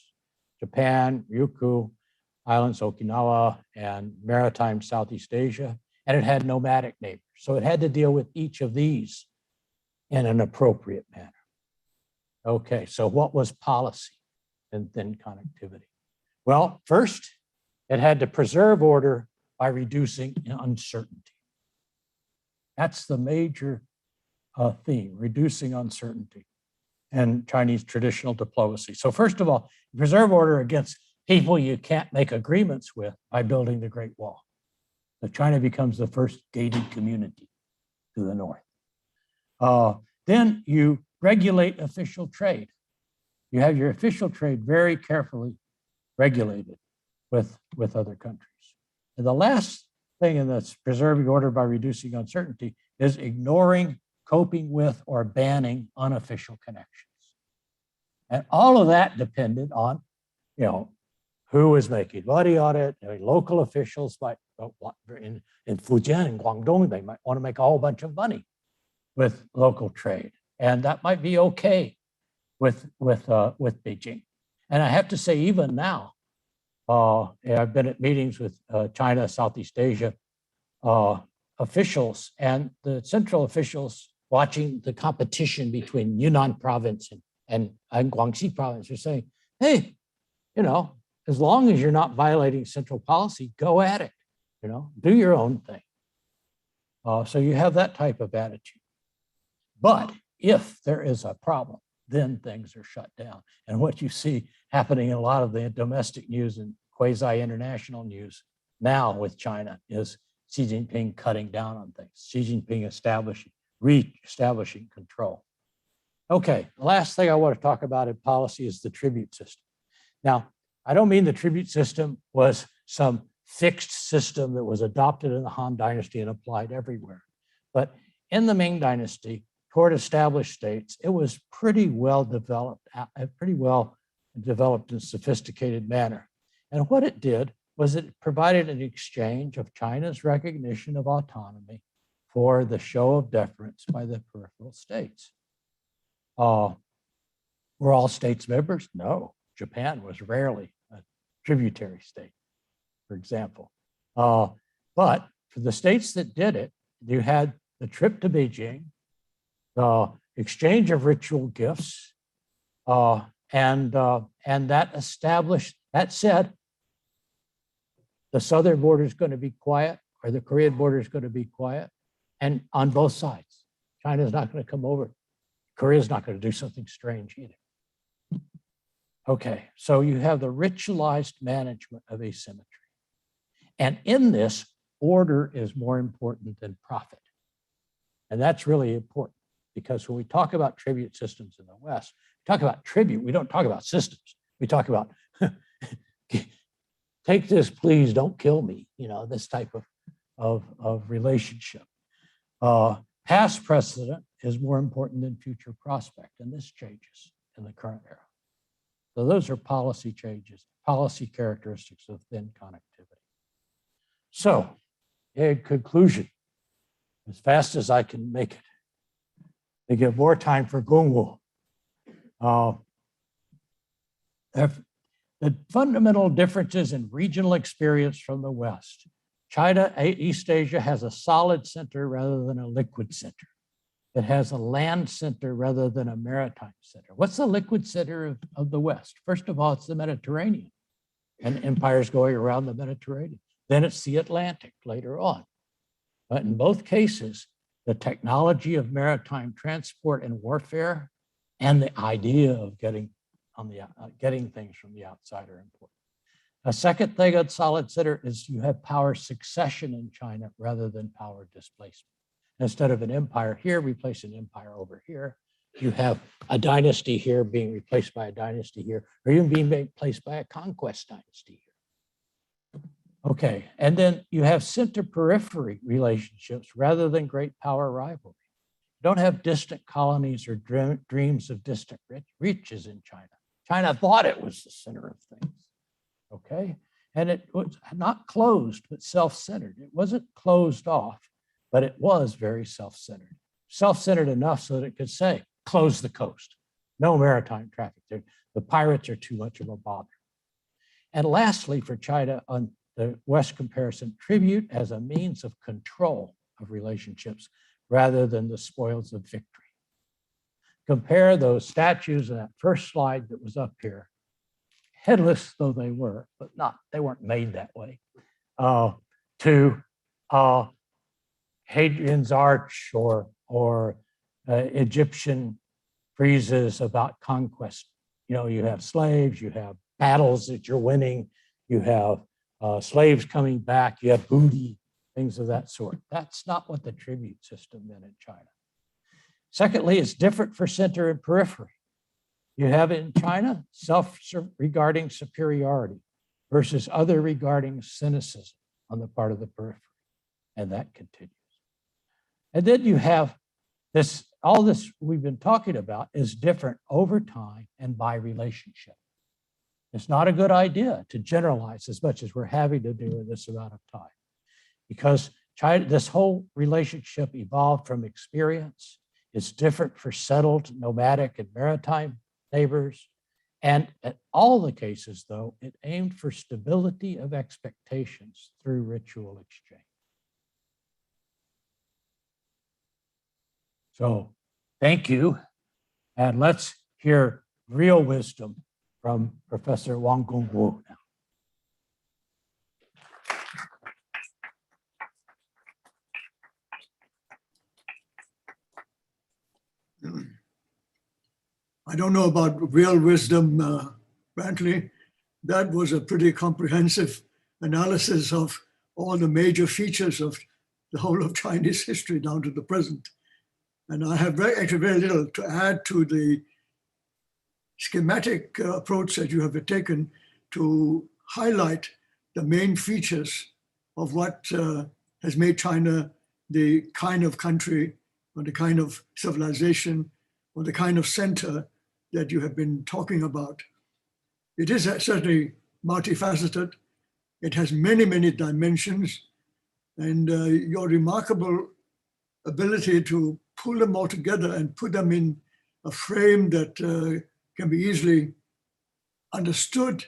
Japan, Ryukyu Islands, Okinawa, and maritime Southeast Asia. And it had nomadic neighbors. So it had to deal with each of these in an appropriate manner. Okay, so what was policy in thin connectivity? Well, first, it had to preserve order by reducing uncertainty. That's the major theme, reducing uncertainty in Chinese traditional diplomacy. So first of all, preserve order against people you can't make agreements with by building the Great Wall. So China becomes the first gated community to the north. Then you regulate official trade. You have your official trade very carefully regulated with other countries. And the last thing in this preserving order by reducing uncertainty is ignoring, coping with, or banning unofficial connections. And all of that depended on, who was making money on it. Local officials might, in Fujian and Guangdong, they might want to make a whole bunch of money with local trade. And that might be okay with Beijing. And I have to say, even now, I've been at meetings with China, Southeast Asia officials, and the central officials watching the competition between Yunnan province and Guangxi province are saying, hey, as long as you're not violating central policy, go at it, do your own thing. So you have that type of attitude. But if there is a problem, then things are shut down. And what you see happening in a lot of the domestic news and quasi-international news now with China is Xi Jinping cutting down on things, Xi Jinping re-establishing control. Okay, the last thing I want to talk about in policy is the tribute system. Now, I don't mean the tribute system was some fixed system that was adopted in the Han Dynasty and applied everywhere. But in the Ming Dynasty, toward established states, it was pretty well developed in a sophisticated manner. And what it did was it provided an exchange of China's recognition of autonomy for the show of deference by the peripheral states. Were all states members? No. Japan was rarely a tributary state. for example. But for the states that did it, you had the trip to Beijing, the exchange of ritual gifts, and that established, that said, the southern border is going to be quiet, or the Korean border is going to be quiet, and on both sides. China's not going to come over. Korea's not going to do something strange either. Okay, so you have the ritualized management of asymmetry. And in this, order is more important than profit. And that's really important because when we talk about tribute systems in the West, we talk about tribute, we don't talk about systems. We talk about, take this, please, don't kill me, you know, this type of relationship. Past precedent is more important than future prospect, and this changes in the current era. So those are policy changes, policy characteristics of thin connectivity. So, in conclusion, as fast as I can make it, they give more time for Gungwu. The fundamental differences in regional experience from the West. China, East Asia has a solid center rather than a liquid center. It has a land center rather than a maritime center. What's the liquid center of the West? First of all, it's the Mediterranean, and empires going around the Mediterranean. Then it's the Atlantic later on. But in both cases, the technology of maritime transport and warfare and the idea of getting things from the outside are important. A second thing on solid center is you have power succession in China rather than power displacement. Instead of an empire here, replace an empire over here. You have a dynasty here being replaced by a dynasty here, or even being replaced by a conquest dynasty here. Okay, and then you have center-periphery relationships rather than great power rivalry. You don't have distant colonies or dreams of distant reaches in China. China thought it was the center of things. Okay, and it was not closed, but self-centered. It wasn't closed off, but it was very self-centered. Self-centered enough so that it could say, close the coast. No maritime traffic there. The pirates are too much of a bother. And lastly, for China, on the West comparison, tribute as a means of control of relationships rather than the spoils of victory. Compare those statues in that first slide that was up here, headless though they were, but they weren't made that way, to Hadrian's Arch or Egyptian friezes about conquest. You know, you have slaves, you have battles that you're winning, you have slaves coming back, you have booty, things of that sort. That's not what the tribute system meant in China. Secondly, it's different for center and periphery. You have in China self-regarding superiority versus other regarding cynicism on the part of the periphery, and that continues. And then you have this, all this we've been talking about is different over time and by relationship. It's not a good idea to generalize as much as we're having to do in this amount of time, because China, this whole relationship evolved from experience. It's different for settled, nomadic, and maritime neighbors. And in all the cases, though, it aimed for stability of expectations through ritual exchange. So thank you. And let's hear real wisdom from Professor Wang Gungwu now. I don't know about real wisdom, Brantly. That was a pretty comprehensive analysis of all the major features of the whole of Chinese history down to the present. And I have actually very little to add to the schematic approach that you have taken to highlight the main features of what has made China the kind of country or the kind of civilization or the kind of center that you have been talking about. It is certainly multifaceted. It has many, many dimensions, and your remarkable ability to pull them all together and put them in a frame that can be easily understood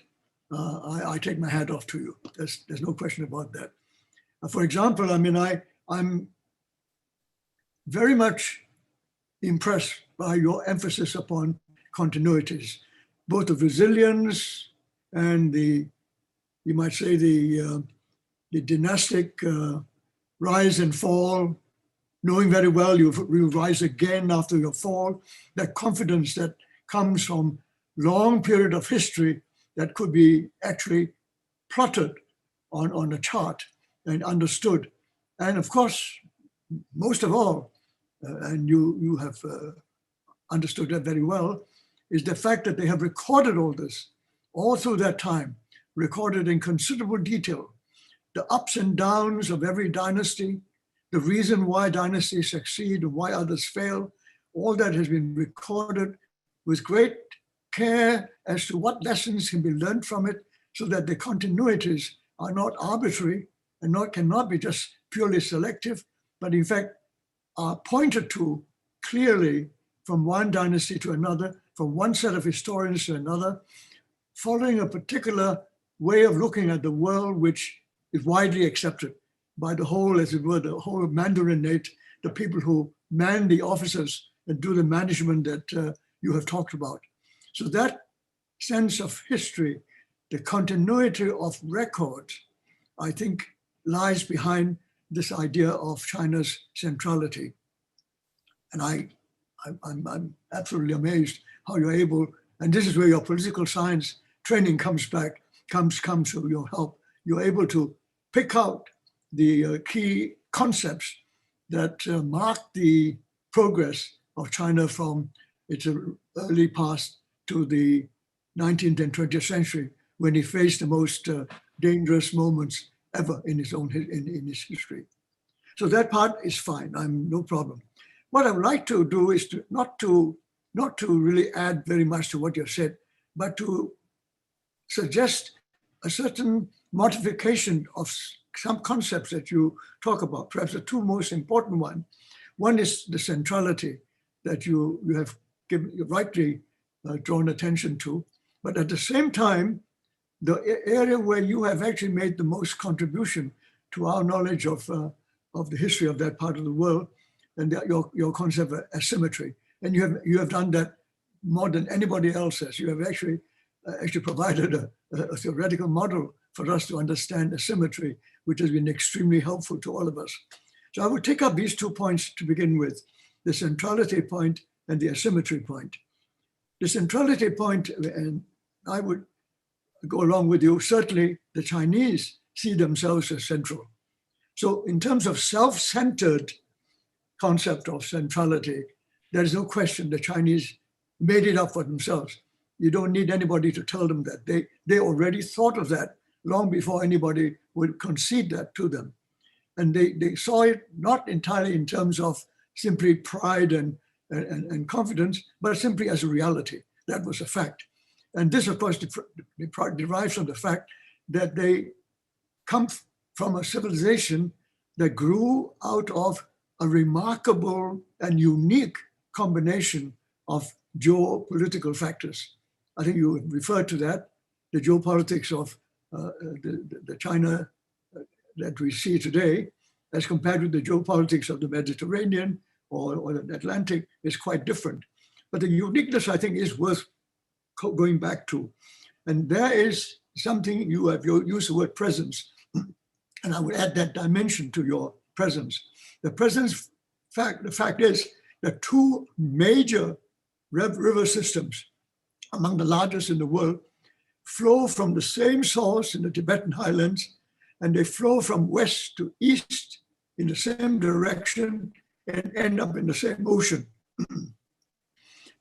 I take my hat off to you. There's no question about that. For example, I mean, I'm very much impressed by your emphasis upon continuities, both of resilience and you might say the dynastic rise and fall, knowing very well you rise again after your fall, that confidence that comes from long period of history that could be actually plotted on a chart and understood. And of course, most of all, and you have understood that very well, is the fact that they have recorded all this all through that time, recorded in considerable detail, the ups and downs of every dynasty, the reason why dynasties succeed and why others fail. All that has been recorded with great care as to what lessons can be learned from it, so that the continuities are not arbitrary and cannot be just purely selective, but in fact are pointed to clearly from one dynasty to another, from one set of historians to another, following a particular way of looking at the world, which is widely accepted by the whole, as it were, the whole Mandarinate, the people who man the offices and do the management that you have talked about. So that sense of history, the continuity of record, I think lies behind this idea of China's centrality. And I'm absolutely amazed how you're able, and this is where your political science training comes to your help. You're able to pick out the key concepts that mark the progress of China from its early past to the 19th and 20th century, when he faced the most dangerous moments ever in his history. So that part is fine. I'm no problem. What I would like to do is not to really add very much to what you've said, but to suggest a certain modification of some concepts that you talk about. Perhaps the two most important ones. One is the centrality that you have rightly drawn attention to, but at the same time, the area where you have actually made the most contribution to our knowledge of the history of that part of the world, and your concept of asymmetry. And you have done that more than anybody else has. You have actually provided a theoretical model for us to understand asymmetry, which has been extremely helpful to all of us. So I would take up these 2 points to begin with, the centrality point and the asymmetry point. The centrality point, and I would go along with you, certainly the Chinese see themselves as central. So in terms of self-centered concept of centrality, there is no question the Chinese made it up for themselves. You don't need anybody to tell them that. They already thought of that long before anybody would concede that to them. And they saw it not entirely in terms of simply pride and confidence, but simply as a reality. That was a fact. And this, of course, derives from the fact that they come from a civilization that grew out of a remarkable and unique combination of geopolitical factors. I think you referred to that, the geopolitics of the China that we see today, as compared with the geopolitics of the Mediterranean or the Atlantic, is quite different. But the uniqueness, I think, is worth going back to. And there is something, you used the word presence, and I would add that dimension to your presence. The fact is that two major river systems, among the largest in the world, flow from the same source in the Tibetan highlands, and they flow from west to east in the same direction and end up in the same ocean.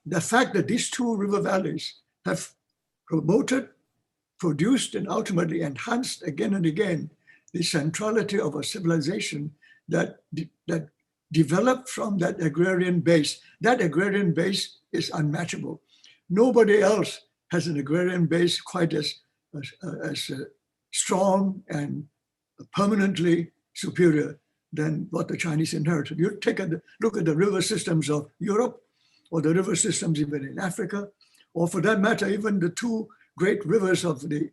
The fact that these two river valleys have promoted, produced, and ultimately enhanced again and again the centrality of a civilization that developed from that agrarian base. That agrarian base is unmatchable. Nobody else has an agrarian base quite as strong and permanently superior than what the Chinese inherited. You take a look at the river systems of Europe, or the river systems even in Africa, or for that matter, even the two great rivers of the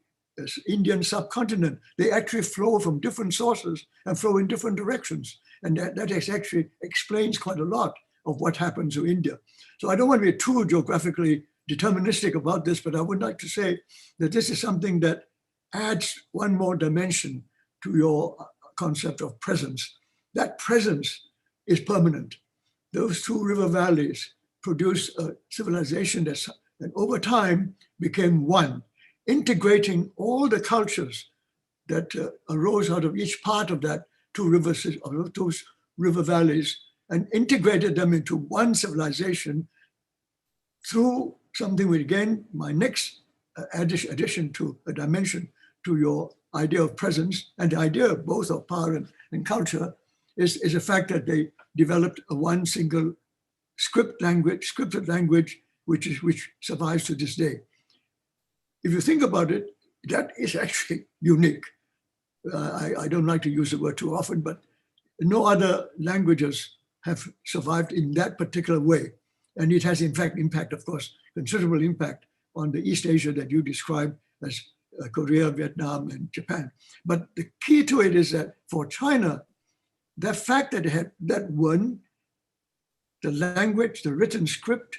Indian subcontinent. They actually flow from different sources and flow in different directions. And that actually explains quite a lot of what happens to India. So I don't want to be too geographically deterministic about this, but I would like to say that this is something that adds one more dimension to your concept of presence. That presence is permanent. Those two river valleys produced a civilization that over time became one, integrating all the cultures that arose out of each part of that two rivers, of those river valleys, and integrated them into one civilization through something which, again, my next addition to a dimension to your idea of presence and the idea of both of power and culture is the fact that they developed a one single scripted language, which survives to this day. If you think about it, that is actually unique. I don't like to use the word too often, but no other languages have survived in that particular way. And it has, in fact, impact, of course, considerable impact on the East Asia that you described as Korea, Vietnam, and Japan. But the key to it is that for China, the fact that it had that one, the language, the written script,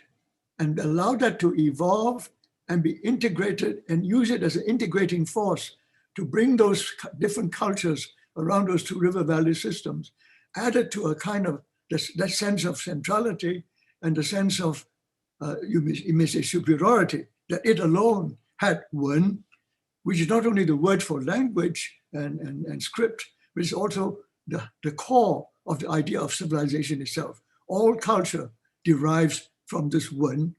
and allow that to evolve and be integrated and use it as an integrating force to bring those different cultures around those two river valley systems, added to a kind of that sense of centrality and the sense of, you may say, superiority, that it alone had one, which is not only the word for language and script, but it's also the core of the idea of civilization itself. All culture derives from this one.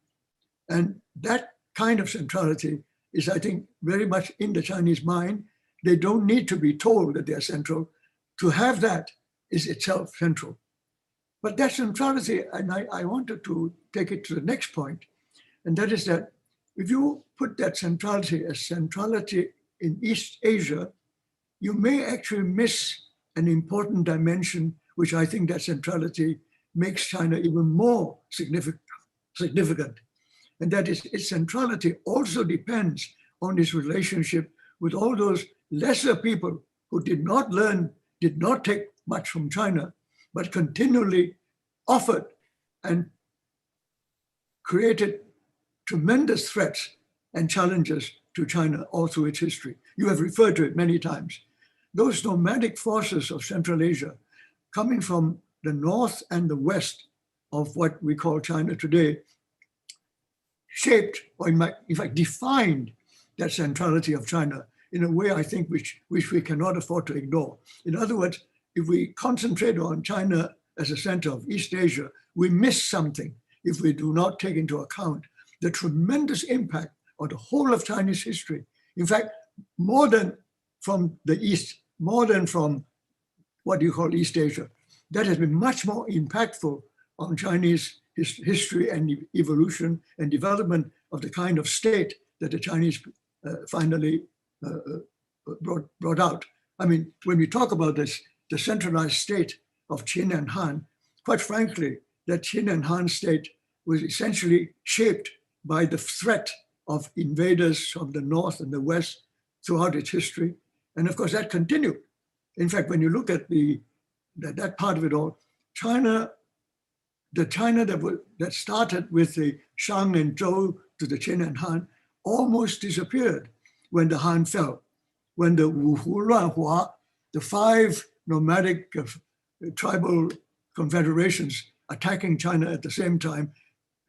And that kind of centrality is, I think, very much in the Chinese mind. They don't need to be told that they are central. To have that is itself central. But that centrality, and I wanted to take it to the next point, and that is that if you put that centrality as centrality in East Asia, you may actually miss an important dimension, which I think that centrality makes China even more significant. And that is, its centrality also depends on its relationship with all those lesser people who did not learn, did not take much from China, but continually offered and created tremendous threats and challenges to China all through its history. You have referred to it many times. Those nomadic forces of Central Asia coming from the north and the west of what we call China today shaped, or in fact defined, that centrality of China in a way, I think, which we cannot afford to ignore. In other words, if we concentrate on China as a center of East Asia, we miss something if we do not take into account the tremendous impact on the whole of Chinese history. In fact, more than from the East, more than from what you call East Asia, that has been much more impactful on Chinese history and evolution and development of the kind of state that the Chinese finally brought out. I mean, when we talk about this, the centralized state of Qin and Han, quite frankly, that Qin and Han state was essentially shaped by the threat of invaders from the north and the west throughout its history. And of course, that continued. In fact, when you look at that part of it all, the China that started with the Shang and Zhou to the Qin and Han almost disappeared when the Han fell. When the Wu Hu Luan Hua, the 5 nomadic tribal confederations attacking China at the same time,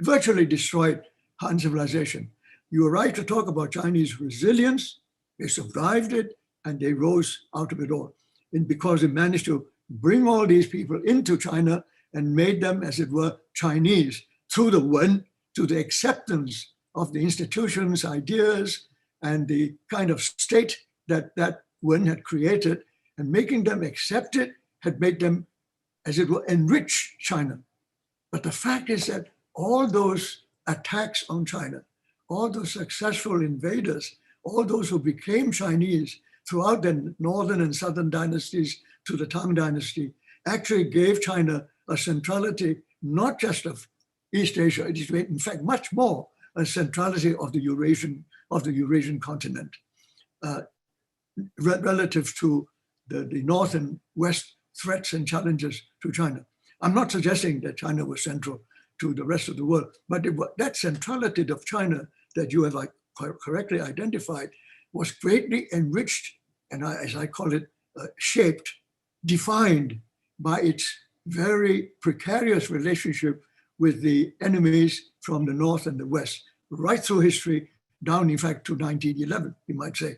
virtually destroyed Han civilization. You were right to talk about Chinese resilience. They survived it and they rose out of it all. And because they managed to bring all these people into China and made them, as it were, Chinese through the Wen, to the acceptance of the institutions, ideas, and the kind of state that Wen had created, and making them accept it had made them, as it were, enrich China. But the fact is that all those attacks on China, all those successful invaders, all those who became Chinese throughout the northern and southern dynasties to the Tang dynasty, actually gave China a centrality, not just of East Asia, it is in fact much more a centrality of the Eurasian continent. relative to the North and West threats and challenges to China. I'm not suggesting that China was central to the rest of the world, but that centrality of China that you have correctly identified was greatly enriched, and as I call it, shaped, defined by its very precarious relationship with the enemies from the North and the West, right through history, down in fact to 1911, you might say.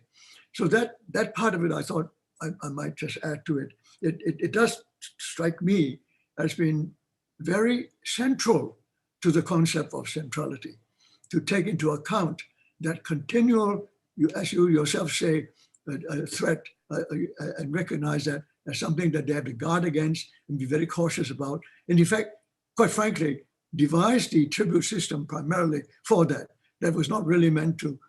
So that part of it, I thought I might just add to it. It does strike me as being very central to the concept of centrality, to take into account that continual, as you yourself say, a threat, and recognize that as something that they have to guard against and be very cautious about. And in fact, quite frankly, devised the tribute system primarily for that. That was not really meant to,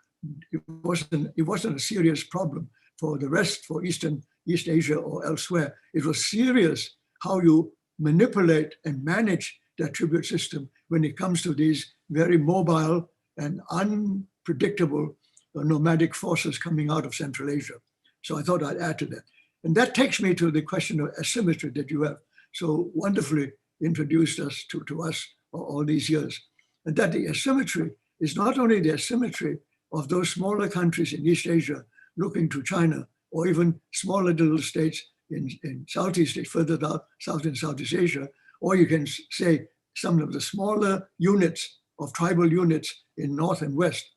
it wasn't a serious problem for the rest, for East Asia or elsewhere. It was serious how you manipulate and manage that tribute system when it comes to these very mobile and unpredictable nomadic forces coming out of Central Asia. So I thought I'd add to that. And that takes me to the question of asymmetry that you have so wonderfully introduced us to us all these years. And that the asymmetry is not only the asymmetry of those smaller countries in East Asia looking to China, or even smaller little states in Southeast Asia, further down, South and Southeast Asia, or you can say some of the smaller units of tribal units in North and West.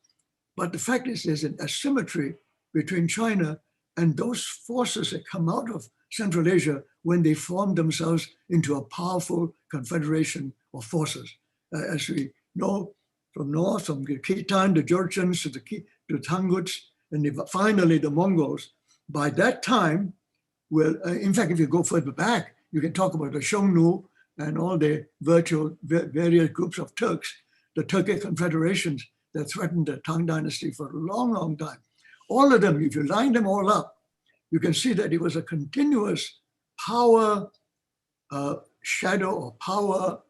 But the fact is there's an asymmetry between China and those forces that come out of Central Asia when they form themselves into a powerful confederation of forces. As we know, from north, from the Khitan, the Jurchens, to the Tanguts, and finally the Mongols. By that time, well, in fact, if you go further back, you can talk about the Xiongnu and all the various groups of Turks, the Turkic confederations that threatened the Tang dynasty for a long, long time. All of them, if you line them all up, you can see that it was a continuous power shadow or power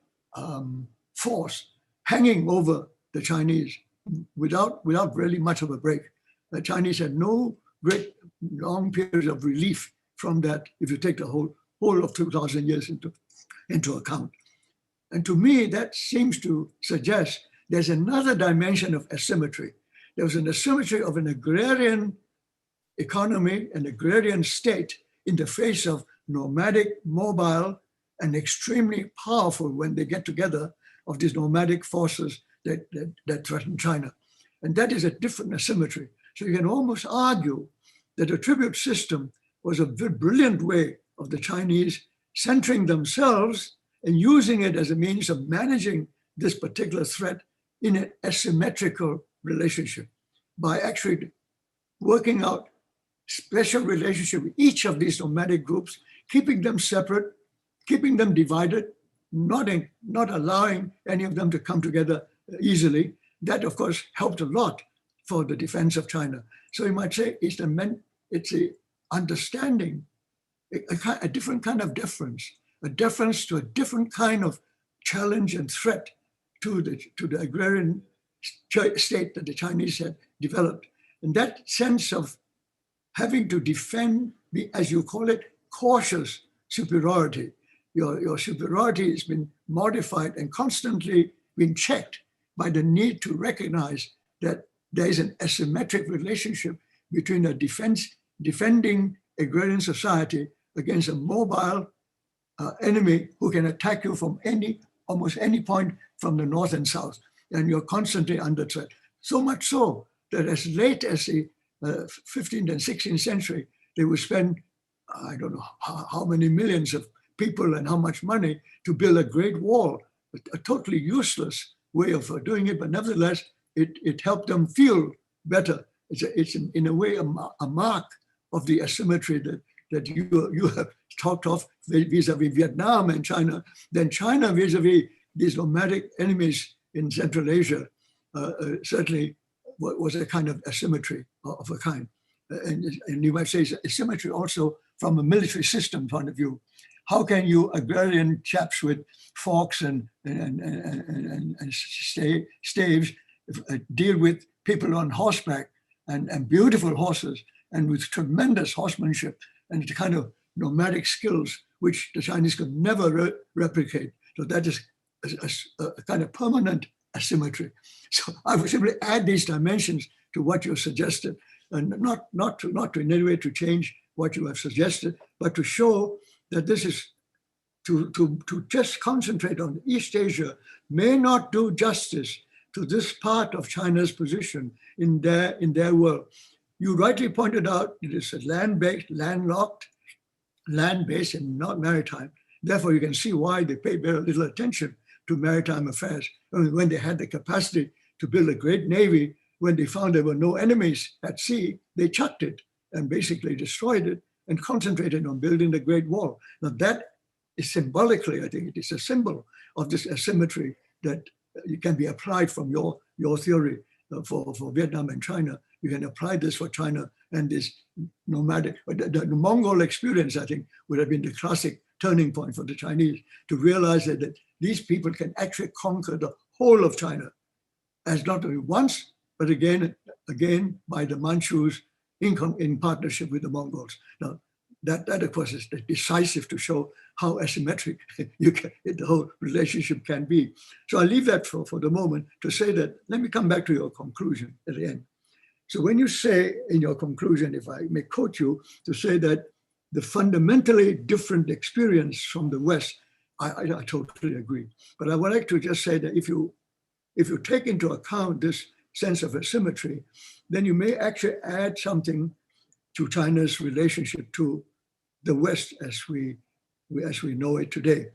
force hanging over the Chinese without really much of a break. The Chinese had no great long periods of relief from that, if you take the whole of 2,000 years into account. And to me, that seems to suggest there's another dimension of asymmetry. There was an asymmetry of an agrarian economy, an agrarian state in the face of nomadic, mobile, and extremely powerful, when they get together, of these nomadic forces that threaten China. And that is a different asymmetry. So you can almost argue that the tribute system was a very brilliant way of the Chinese centering themselves and using it as a means of managing this particular threat in an asymmetrical relationship by actually working out special relationship with each of these nomadic groups, keeping them separate, keeping them divided, not allowing any of them to come together easily. That, of course, helped a lot for the defense of China. So you might say it's a understanding, a different kind of deference, a deference to a different kind of challenge and threat to the agrarian state that the Chinese had developed. And that sense of having to defend the, as you call it, cautious superiority. Your superiority has been modified and constantly been checked by the need to recognize that there is an asymmetric relationship between a defending agrarian society against a mobile enemy who can attack you from almost any point from the north and south, and you're constantly under threat. So much so that as late as the 15th and 16th century, they would spend, I don't know how many millions of people and how much money to build a great wall, a totally useless way of doing it, but nevertheless, it helped them feel better. It's in a way a mark of the asymmetry that you have talked of vis-a-vis Vietnam and China. Then China vis-a-vis these nomadic enemies in Central Asia certainly was a kind of asymmetry of a kind. And you might say asymmetry also from a military system point of view. How can you agrarian chaps with forks and staves deal with people on horseback and beautiful horses and with tremendous horsemanship and the kind of nomadic skills which the Chinese could never replicate. So that is a kind of permanent asymmetry. So I would simply add these dimensions to what you suggested, and not to in any way to change what you have suggested, but to show that this is to just concentrate on East Asia may not do justice to this part of China's position in their world. You rightly pointed out it is a land-based, landlocked, land-based and not maritime. Therefore, you can see why they pay very little attention to maritime affairs. I mean, when they had the capacity to build a great navy, when they found there were no enemies at sea, they chucked it and basically destroyed it and concentrated on building the Great Wall. Now that is symbolically, I think it is a symbol of this asymmetry that it can be applied from your theory for Vietnam and China. You can apply this for China and this nomadic. The Mongol experience, I think, would have been the classic turning point for the Chinese to realize that these people can actually conquer the whole of China, as not only once, but again by the Manchus in partnership with the Mongols. Now, that of course is decisive to show how asymmetric the whole relationship can be. So I'll leave that for the moment to say that, let me come back to your conclusion at the end. So when you say in your conclusion, if I may quote you, to say that the fundamentally different experience from the West, I totally agree. But I would like to just say that if you take into account this sense of asymmetry, then you may actually add something to China's relationship to the West as we know it today.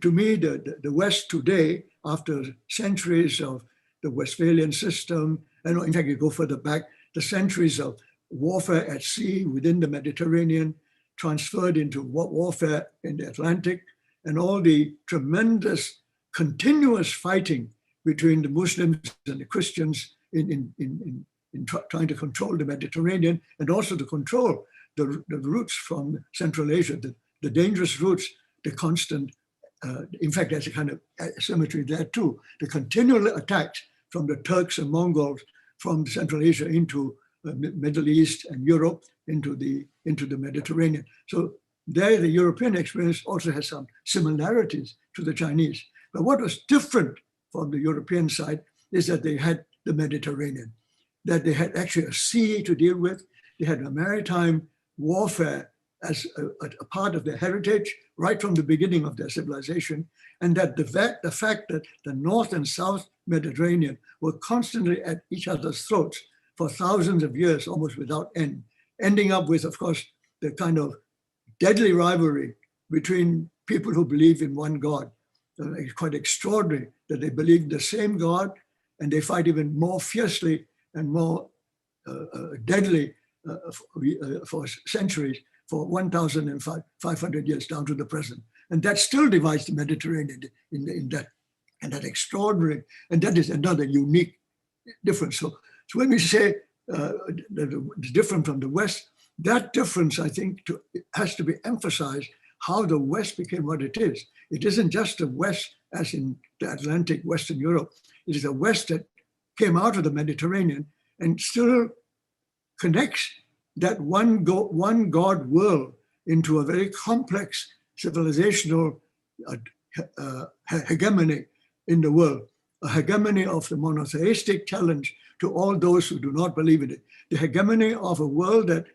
To me, the West today, after centuries of the Westphalian system, and in fact, you go further back, the centuries of warfare at sea within the Mediterranean, transferred into warfare in the Atlantic, and all the tremendous continuous fighting between the Muslims and the Christians in trying to control the Mediterranean, and also to control the routes from Central Asia, the dangerous routes, the constant, in fact, there's a kind of asymmetry there too, the continual attacks from the Turks and Mongols from Central Asia into Middle East and Europe into the Mediterranean. So there, the European experience also has some similarities to the Chinese. But what was different from the European side is that they had the Mediterranean, that they had actually a sea to deal with. They had a maritime warfare as a part of their heritage right from the beginning of their civilization, and that the fact that the North and South Mediterranean were constantly at each other's throats for thousands of years, almost without end, ending up with, of course, the kind of deadly rivalry between people who believe in one God. It's quite extraordinary that they believe in the same God, and they fight even more fiercely and more deadly for centuries, for 1,500 years down to the present. And that still divides the Mediterranean in that extraordinary, and that is another unique difference. So when we say that it's different from the West, that difference, I think, has to be emphasized, how the West became what it is. It isn't just the West as in the Atlantic, Western Europe. It is a West that came out of the Mediterranean and still connects that one God world into a very complex civilizational hegemony in the world, a hegemony of the monotheistic challenge to all those who do not believe in it, the hegemony of a world that,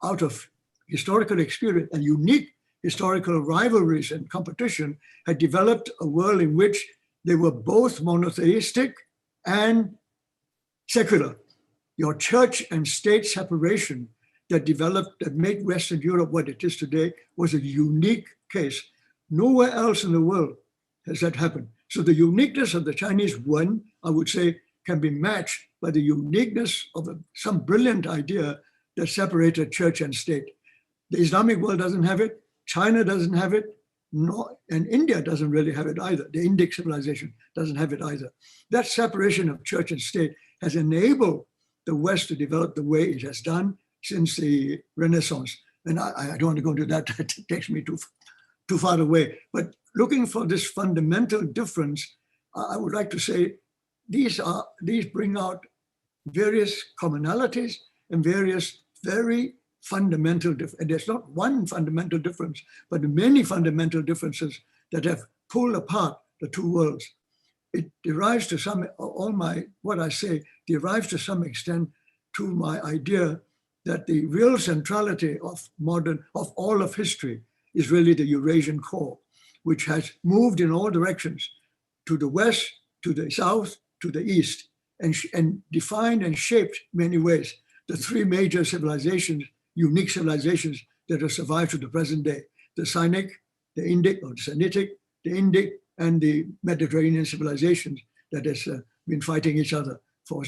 out of historical experience and unique historical rivalries and competition, had developed a world in which they were both monotheistic and secular. Your church and state separation that developed, that made Western Europe what it is today, was a unique case. Nowhere else in the world has that happened. So the uniqueness of the Chinese one, I would say, can be matched by the uniqueness of some brilliant idea that separated church and state. The Islamic world doesn't have it, China doesn't have it, and India doesn't really have it either. The Indic civilization doesn't have it either. That separation of church and state has enabled the West to develop the way it has done since the Renaissance. And I don't want to go into that, it takes me too far away. But looking for this fundamental difference, I would like to say these bring out various commonalities and various very fundamental difference. And there's not one fundamental difference, but many fundamental differences that have pulled apart the two worlds. It derives to some, what I say derives to some extent to my idea that the real centrality of all of history is really the Eurasian core, which has moved in all directions, to the west, to the south, to the east, and defined and shaped many ways the three major civilizations, unique civilizations that have survived to the present day: the Sinic, the Indic or the Semitic, the Indic, and the Mediterranean civilizations that has been fighting each other for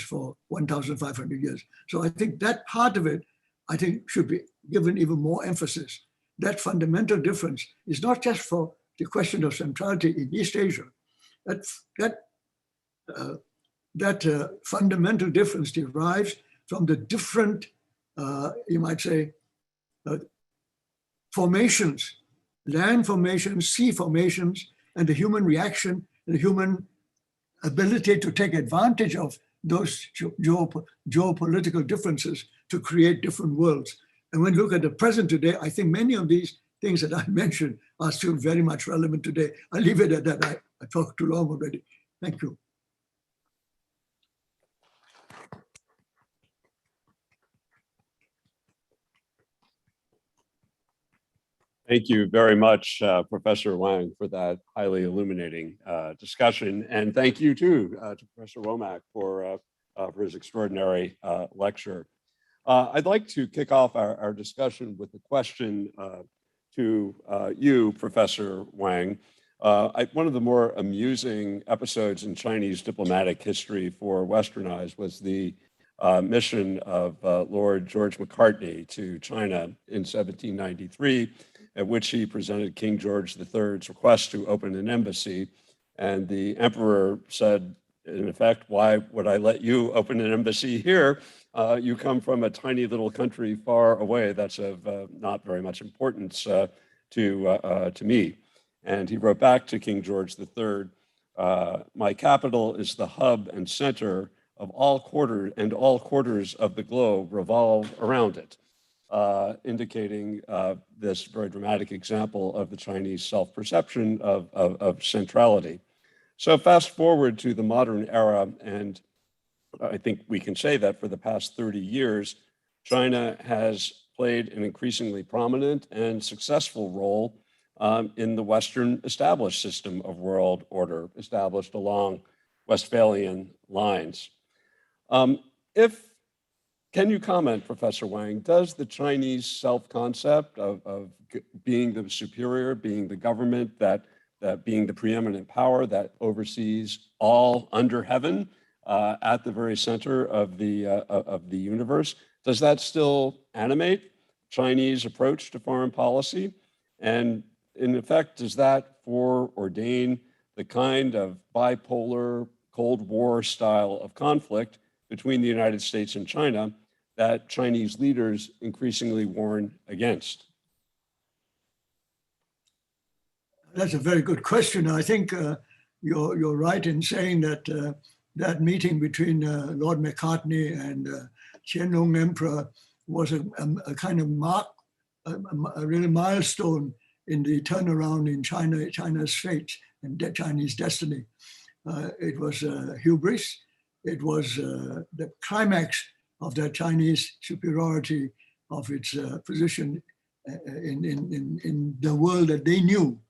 1,500 years. So I think that part of it, I think, should be given even more emphasis. That fundamental difference is not just for the question of centrality in East Asia. That fundamental difference derives from the different, you might say, formations, land formations, sea formations, and the human reaction, the human ability to take advantage of those geopolitical differences to create different worlds. And when you look at the present today, I think many of these things that I mentioned are still very much relevant today. I'll leave it at that. I talked too long already. Thank you. Thank you very much, Professor Wang, for that highly illuminating discussion. And thank you too to Professor Womack for his extraordinary lecture. I'd like to kick off our discussion with a question to you, Professor Wang. One of the more amusing episodes in Chinese diplomatic history for Western eyes was the mission of Lord George Macartney to China in 1793, at which he presented King George III's request to open an embassy. And the emperor said, in effect, "Why would I let you open an embassy here? You come from a tiny little country far away that's of not very much importance to me." And he wrote back to King George III, "My capital is the hub and center of all quarters of the globe revolve around it," indicating this very dramatic example of the Chinese self-perception of centrality. So fast forward to the modern era, and I think we can say that for the past 30 years, China has played an increasingly prominent and successful role in the Western established system of world order, established along Westphalian lines. Can you comment, Professor Wang, does the Chinese self-concept of being the superior, being the government, that being the preeminent power that oversees all under heaven at the very center of the universe, does that still animate Chinese approach to foreign policy? And in effect, does that foreordain the kind of bipolar Cold War style of conflict between the United States and China that Chinese leaders increasingly warn against? That's a very good question. I think you're right in saying that that meeting between Lord Macartney and Qianlong Emperor was a kind of a really milestone in the turnaround in China's fate and Chinese destiny. It was hubris. It was the climax of the Chinese superiority of its position in the world that they knew.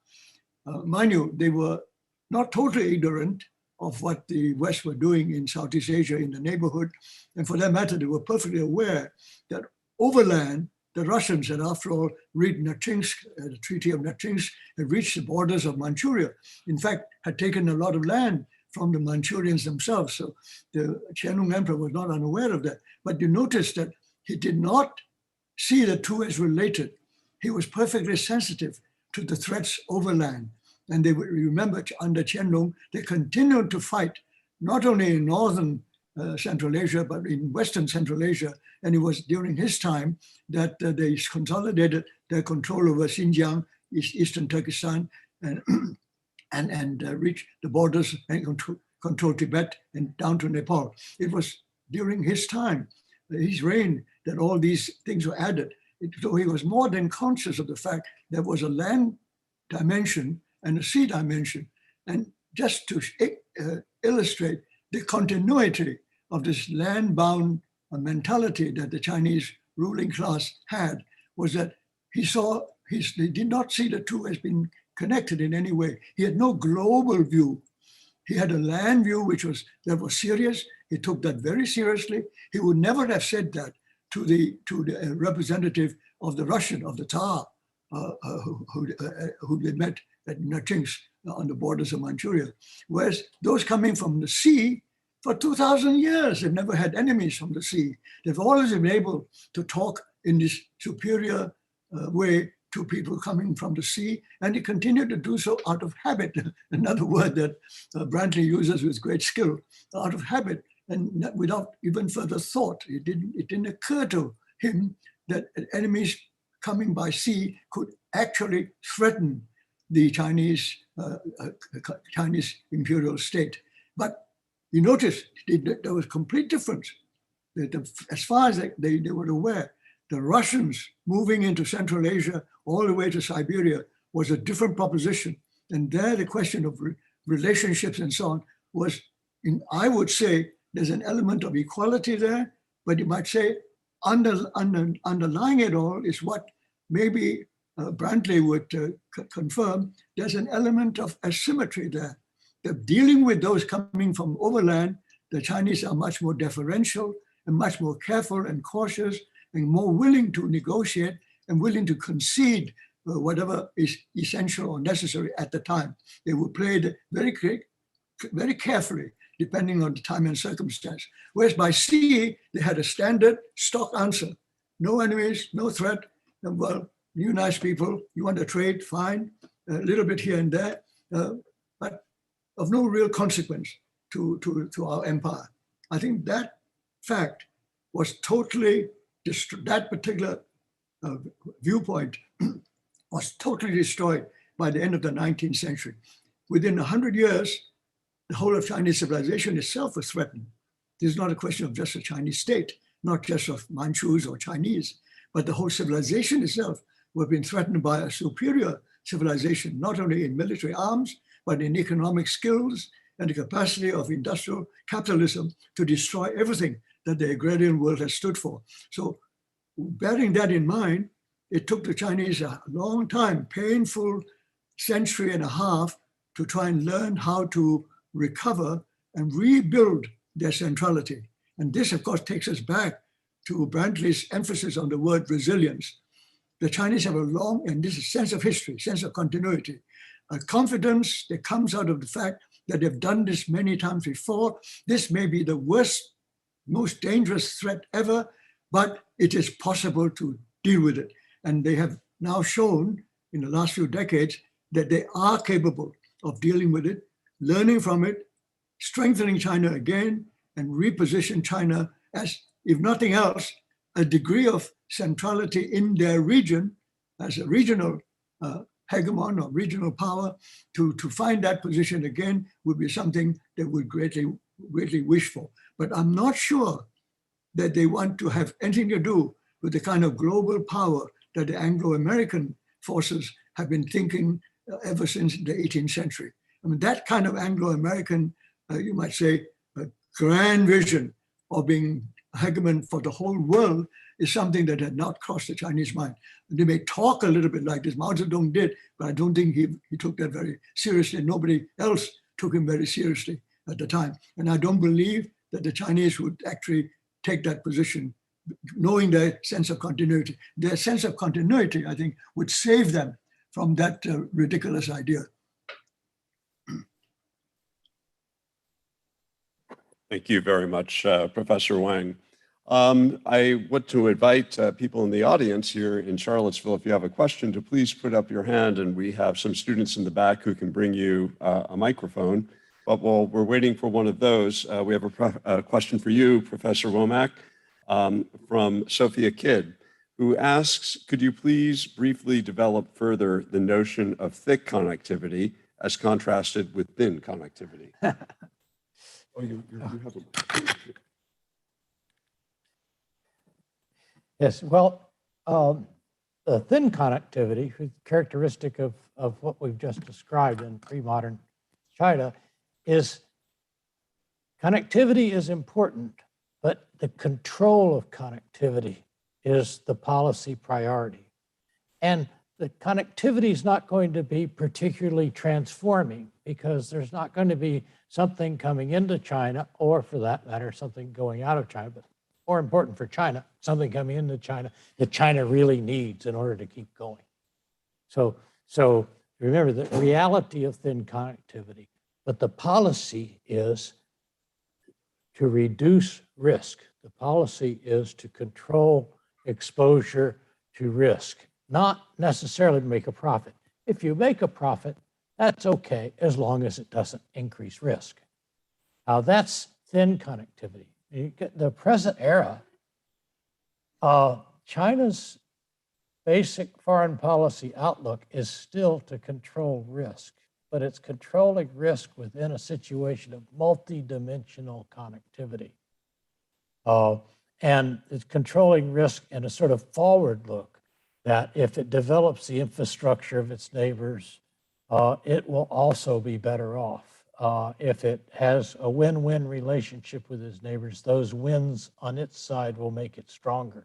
Mind you, they were not totally ignorant of what the West were doing in Southeast Asia in the neighborhood. And for that matter, they were perfectly aware that overland, the Russians had, after all, reached Nachingsk, the Treaty of Nachingsk, had reached the borders of Manchuria. In fact, had taken a lot of land from the Manchurians themselves. So the Qianlong Emperor was not unaware of that. But you notice that he did not see the two as related. He was perfectly sensitive to the threats overland. And they remember under Qianlong, they continued to fight, not only in northern Central Asia, but in Western Central Asia. And it was during his time that they consolidated their control over Xinjiang, Eastern Turkestan, and reached the borders and control Tibet and down to Nepal. It was during his time his reign that all these things were added. So he was more than conscious of the fact there was a land dimension and a sea dimension. And just to illustrate the continuity of this land-bound mentality that the Chinese ruling class had, was that they did not see the two as being connected in any way. He had no global view. He had a land view that was serious. He took that very seriously. He would never have said that to the representative of the Russian, of the Tsar, who they met at Naching's on the borders of Manchuria. Whereas those coming from the sea, for 2,000 years, they've never had enemies from the sea. They've always been able to talk in this superior way to people coming from the sea, and he continued to do so out of habit. Another word that Brantly uses with great skill, out of habit, and without even further thought. It didn't occur to him that enemies coming by sea could actually threaten the Chinese imperial state. But you notice there was complete difference. As far as they were aware, the Russians moving into Central Asia all the way to Siberia was a different proposition. And there the question of relationships and so on was, I would say, there's an element of equality there, but you might say underlying it all is what maybe Brantly would confirm, there's an element of asymmetry there. That dealing with those coming from overland, the Chinese are much more deferential and much more careful and cautious and more willing to negotiate and willing to concede whatever is essential or necessary at the time. They will play it very carefully, depending on the time and circumstance. Whereas by sea, they had a standard stock answer. No enemies, no threat. And well, you nice people, you want to trade, fine, a little bit here and there, but of no real consequence to our empire. I think that fact was totally, that particular viewpoint was totally destroyed by the end of the 19th century. Within 100 years, the whole of Chinese civilization itself was threatened. This is not a question of just a Chinese state, not just of Manchus or Chinese, but the whole civilization itself was being threatened by a superior civilization, not only in military arms, but in economic skills and the capacity of industrial capitalism to destroy everything that the agrarian world has stood for. So bearing that in mind, it took the Chinese a long time, painful century and a half, to try and learn how to recover and rebuild their centrality. And this, of course, takes us back to Brantly's emphasis on the word resilience. The Chinese have a long, and this is sense of history, sense of continuity, a confidence that comes out of the fact that they've done this many times before. This may be the worst, most dangerous threat ever, but it is possible to deal with it. And they have now shown in the last few decades that they are capable of dealing with it, learning from it, strengthening China again, and reposition China as, if nothing else, a degree of centrality in their region as a regional hegemon or regional power. To find that position again would be something they would greatly wish for. But I'm not sure that they want to have anything to do with the kind of global power that the Anglo-American forces have been thinking ever since the 18th century. I mean, that kind of Anglo-American, you might say, grand vision of being a hegemon for the whole world is something that had not crossed the Chinese mind. They may talk a little bit like this, Mao Zedong did, but I don't think he took that very seriously. Nobody else took him very seriously at the time. And I don't believe that the Chinese would actually take that position, knowing their sense of continuity. Their sense of continuity, I think, would save them from that ridiculous idea. Thank you very much, Professor Wang. I want to invite people in the audience here in Charlottesville, if you have a question, to please put up your hand, and we have some students in the back who can bring you a microphone. But while we're waiting for one of those, we have a question for you, Professor Womack, from Sophia Kidd, who asks, could you please briefly develop further the notion of thick connectivity as contrasted with thin connectivity? Oh, you have a... Yes, well, the thin connectivity, characteristic of what we've just described in pre-modern China, is connectivity is important, but the control of connectivity is the policy priority. And the connectivity is not going to be particularly transforming because there's not going to be something coming into China, or for that matter, something going out of China, but more important for China, something coming into China that China really needs in order to keep going. So remember the reality of thin connectivity, but the policy is to reduce risk. The policy is to control exposure to risk, not necessarily to make a profit. If you make a profit, that's okay as long as it doesn't increase risk. Now that's thin connectivity. The present era, China's basic foreign policy outlook is still to control risk, but it's controlling risk within a situation of multidimensional connectivity. And it's controlling risk in a sort of forward look that if it develops the infrastructure of its neighbors, it will also be better off. If it has a win-win relationship with its neighbors, those wins on its side will make it stronger.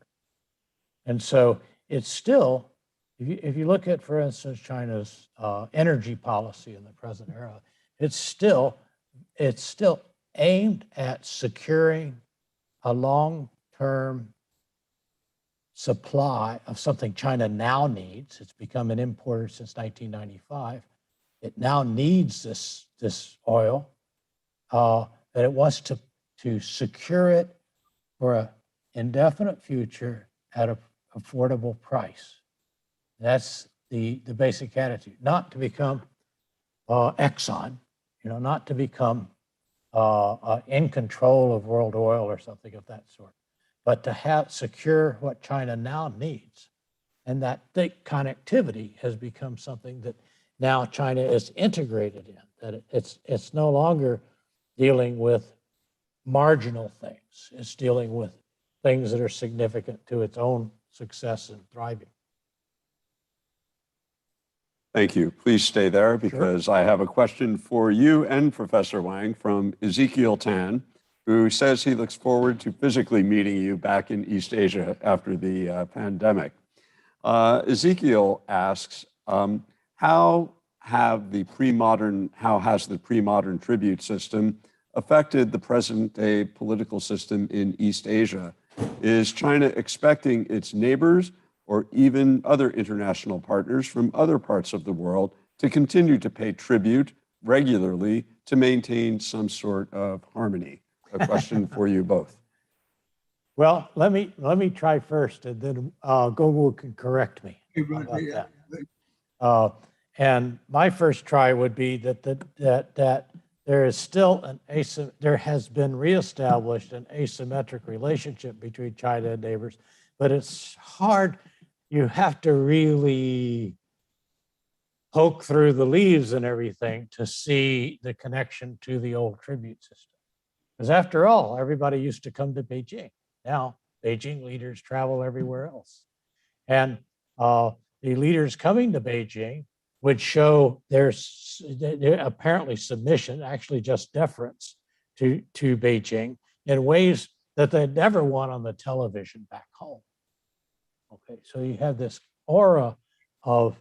And so it's still, if you look at, for instance, China's energy policy in the present era, it's still aimed at securing a long-term supply of something China now needs. It's become an importer since 1995. It now needs this oil, that it wants to secure it for an indefinite future at an affordable price. That's the basic attitude. Not to become Exxon, not to become in control of world oil or something of that sort, but to secure what China now needs. And that thick connectivity has become something that now China is integrated in, that it's no longer dealing with marginal things. It's dealing with things that are significant to its own success and thriving. Thank you. Please stay there because I have a question for you and Professor Wang from Ezekiel Tan, who says he looks forward to physically meeting you back in East Asia after the pandemic. Ezekiel asks, how has the pre-modern tribute system affected the present-day political system in East Asia? Is China expecting its neighbors or even other international partners from other parts of the world to continue to pay tribute regularly to maintain some sort of harmony? A question for you both. Well, let me try first, and then Google can correct me about that. And my first try would be that there is still there has been reestablished an asymmetric relationship between China and neighbors, but it's hard. You have to really poke through the leaves and everything to see the connection to the old tribute system. Because after all, everybody used to come to Beijing. Now, Beijing leaders travel everywhere else. And the leaders coming to Beijing would show their apparently submission, actually just deference to Beijing in ways that they'd never want on the television back home. Okay, so you have this aura of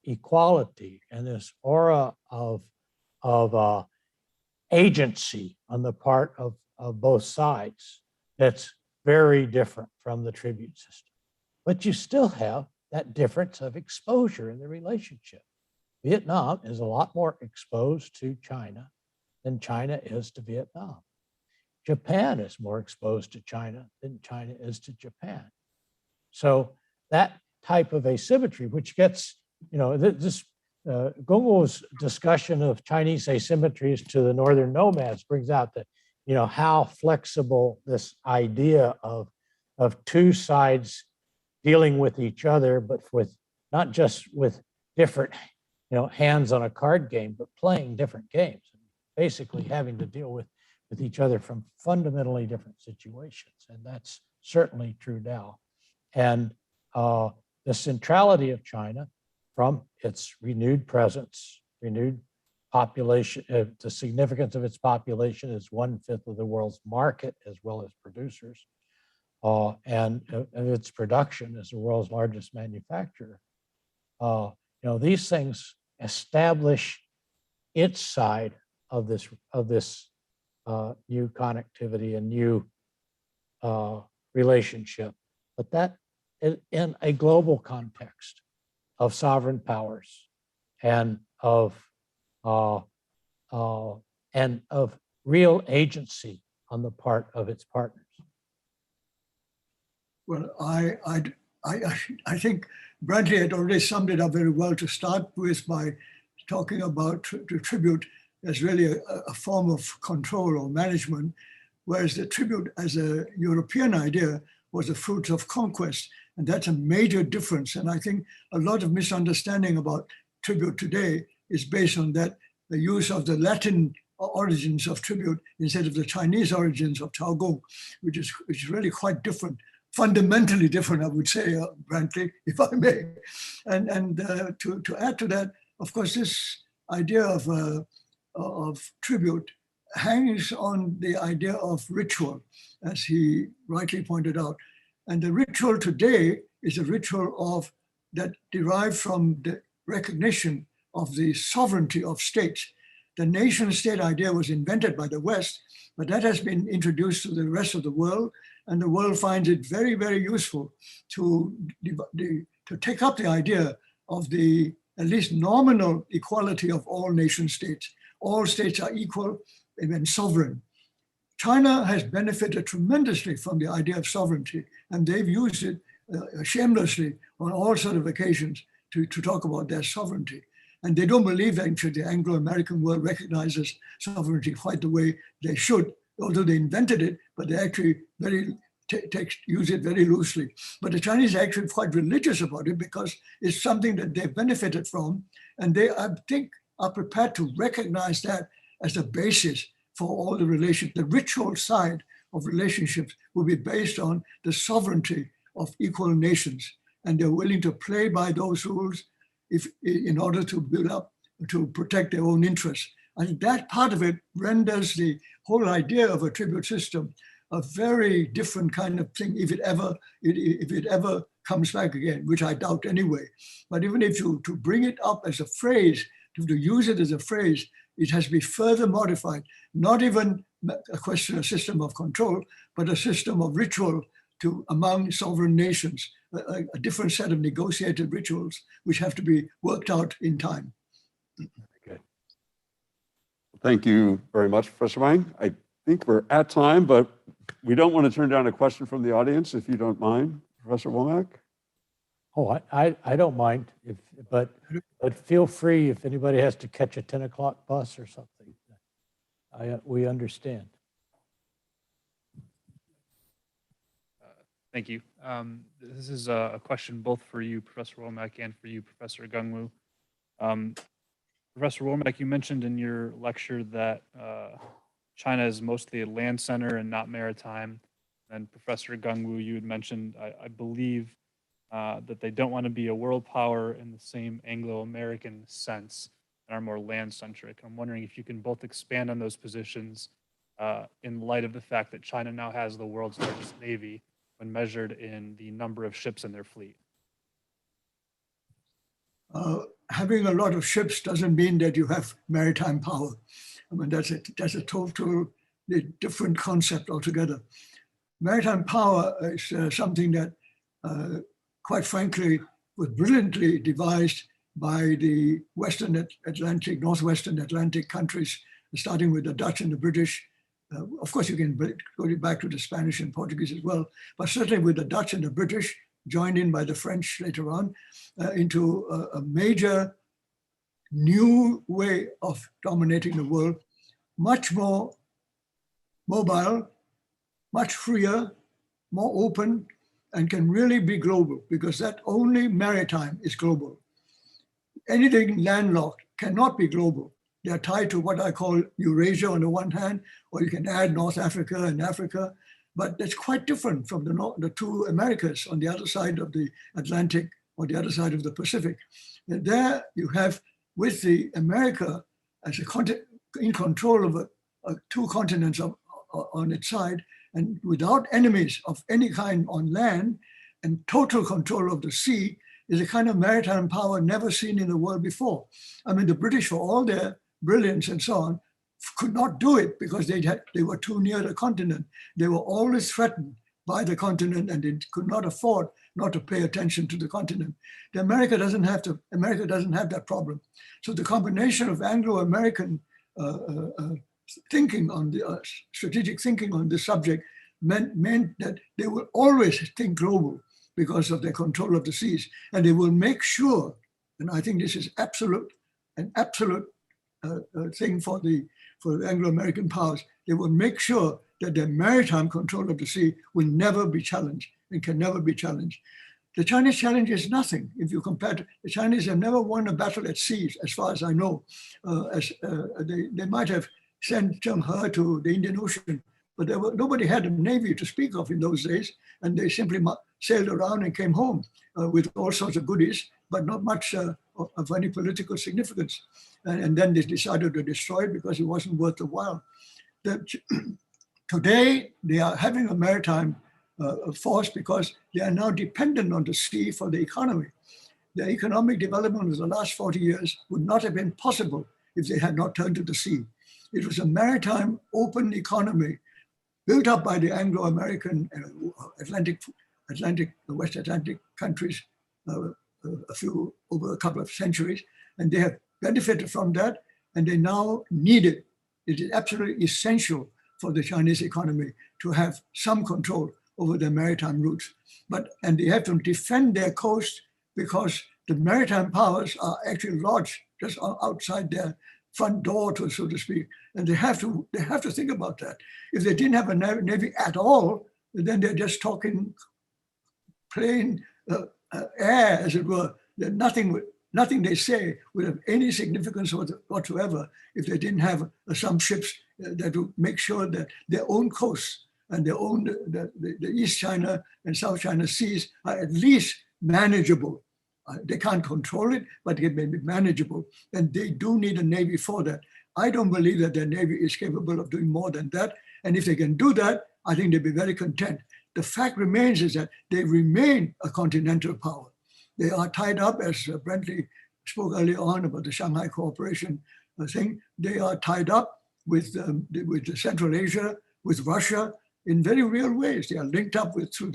equality and this aura of agency on the part of both sides that's very different from the tribute system. But you still have that difference of exposure in the relationship. Vietnam is a lot more exposed to China than China is to Vietnam. Japan is more exposed to China than China is to Japan. So that type of asymmetry, which gets, Gongul's discussion of Chinese asymmetries to the northern nomads brings out that, how flexible this idea of two sides dealing with each other, but with not just with different, hands on a card game, but playing different games, basically having to deal with each other from fundamentally different situations. And that's certainly true now. And the centrality of China from its renewed presence, renewed population, the significance of its population is 1/5 of the world's market as well as producers, and its production as the world's largest manufacturer. These things establish its side of this new connectivity and new relationship, but that in a global context of sovereign powers and of real agency on the part of its partners. Well, I think Brantly had already summed it up very well to start with by talking about the tribute as really a form of control or management, whereas the tribute as a European idea was a fruit of conquest. And that's a major difference. And I think a lot of misunderstanding about tribute today is based on that, the use of the Latin origins of tribute instead of the Chinese origins of Taogong, which is really quite different, fundamentally different, I would say, Brantly, if I may. And to add to that, of course, this idea of tribute hangs on the idea of ritual, as he rightly pointed out. And the ritual today is a ritual that derived from the recognition of the sovereignty of states. The nation state idea was invented by the West, but that has been introduced to the rest of the world, and the world finds it very, very useful to take up the idea of the at least nominal equality of all nation states. All states are equal and sovereign. China has benefited tremendously from the idea of sovereignty, and they've used it shamelessly on all sort of occasions to talk about their sovereignty. And they don't believe that the Anglo-American world recognizes sovereignty quite the way they should, although they invented it, but they actually use it very loosely. But the Chinese are actually quite religious about it because it's something that they've benefited from, and they, I think, are prepared to recognize that as a basis for all the relations. The ritual side of relationships will be based on the sovereignty of equal nations, and they're willing to play by those rules in order to build up, to protect their own interests. And that part of it renders the whole idea of a tribute system a very different kind of thing if it ever comes back again, which I doubt anyway. But even if to bring it up as a phrase, to use it as a phrase, it has to be further modified, not even a system of control, but a system of ritual among sovereign nations, a different set of negotiated rituals, which have to be worked out in time. Okay. Thank you very much, Professor Wang. I think we're at time, but we don't want to turn down a question from the audience, if you don't mind, Professor Womack. Oh, I don't mind, but feel free if anybody has to catch a 10 o'clock bus or something. We understand. Thank you. This is a question both for you, Professor Womack, and for you, Professor Gungwu. Professor Womack, you mentioned in your lecture that China is mostly a land center and not maritime. And Professor Gungwu, you had mentioned, I believe, that they don't want to be a world power in the same Anglo-American sense and are more land-centric. I'm wondering if you can both expand on those positions in light of the fact that China now has the world's largest navy when measured in the number of ships in their fleet. Having a lot of ships doesn't mean that you have maritime power. I mean, that's a totally different concept altogether. Maritime power is something that, quite frankly, was brilliantly devised by the northwestern Atlantic countries, starting with the Dutch and the British. Of course, you can go back to the Spanish and Portuguese as well, but certainly with the Dutch and the British, joined in by the French later on, into a major new way of dominating the world, much more mobile, much freer, more open, and can really be global, because that only maritime is global. Anything landlocked cannot be global. They're tied to what I call Eurasia on the one hand, or you can add North Africa and Africa, but that's quite different from the two Americas on the other side of the Atlantic or the other side of the Pacific. And there you have, with the America as a continent in control of two continents on its side, and without enemies of any kind on land, and total control of the sea, is a kind of maritime power never seen in the world before. I mean, the British, for all their brilliance and so on, could not do it because they were too near the continent. They were always threatened by the continent, and they could not afford not to pay attention to the continent. America doesn't have that problem. So the combination of Anglo-American thinking on the strategic thinking on this subject meant that they will always think global because of their control of the seas, and they will make sure, and I think this is an absolute thing for the Anglo-American powers, they will make sure that their maritime control of the sea will never be challenged and can never be challenged. The Chinese challenge is nothing. If you compare to, the Chinese have never won a battle at sea, as far as I know. They might have sent Zheng He to the Indian Ocean, but nobody had a navy to speak of in those days, and they simply sailed around and came home with all sorts of goodies, but not much of any political significance. And then they decided to destroy it because it wasn't worth the while. Today, they are having a maritime force because they are now dependent on the sea for the economy. The economic development of the last 40 years would not have been possible if they had not turned to the sea. It was a maritime open economy built up by the Anglo-American West Atlantic countries over a couple of centuries, and they have benefited from that, and they now need it. It is absolutely essential for the Chinese economy to have some control over their maritime routes. And they have to defend their coast because the maritime powers are actually lodged just outside their front door, so to speak. And they have to think about that. If they didn't have a navy at all, then they're just talking plain air, as it were. Nothing they say would have any significance whatsoever if they didn't have some ships that would make sure that their own coasts and their own, the East China and South China seas are at least manageable. They can't control it, but it may be manageable. And they do need a navy for that. I don't believe that their navy is capable of doing more than that. And if they can do that, I think they'll be very content. The fact remains is that they remain a continental power. They are tied up, as Brantly spoke earlier on about the Shanghai Cooperation thing. They are tied up with Central Asia, with Russia, in very real ways. They are linked up through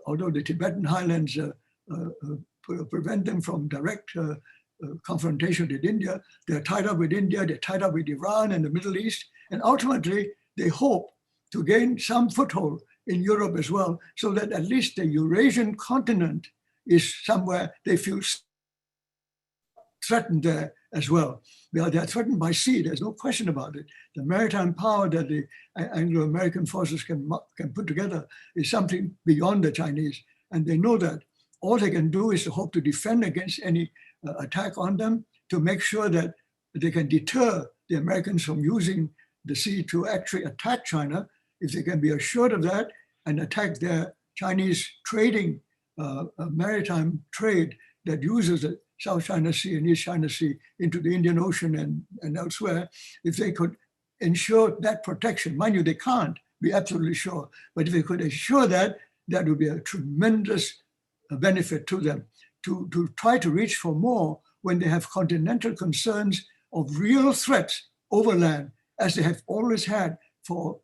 although the Tibetan highlands prevent them from direct confrontation with India, they're tied up with India, they're tied up with Iran and the Middle East, and ultimately they hope to gain some foothold in Europe as well, so that at least the Eurasian continent is somewhere they feel threatened there as well. They're threatened by sea, there's no question about it. The maritime power that the Anglo-American forces can put together is something beyond the Chinese, and they know that. All they can do is to hope to defend against any attack on them, to make sure that they can deter the Americans from using the sea to actually attack China. If they can be assured of that and attack their Chinese trading, maritime trade that uses the South China Sea and East China Sea into the Indian Ocean and elsewhere, if they could ensure that protection, mind you, they can't be absolutely sure, but if they could ensure that, that would be a tremendous benefit to them to try to reach for more when they have continental concerns of real threats over land, as they have always had for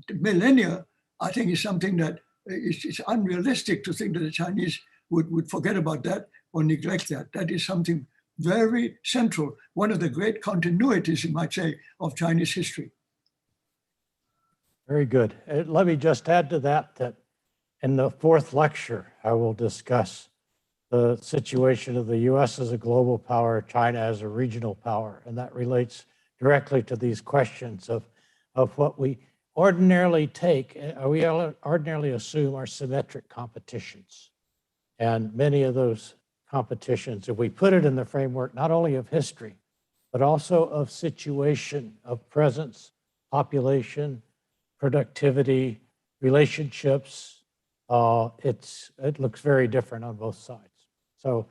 millennia. I think is something that it's unrealistic to think that the Chinese would forget about that or neglect that. That is something very central, one of the great continuities, you might say, of Chinese history. Very good. Let me just add to that in the fourth lecture, I will discuss the situation of the US as a global power, China as a regional power, and that relates directly to these questions of what we ordinarily ordinarily assume are symmetric competitions. And many of those competitions, if we put it in the framework not only of history, but also of situation, of presence, population, productivity, relationships, it looks very different on both sides. So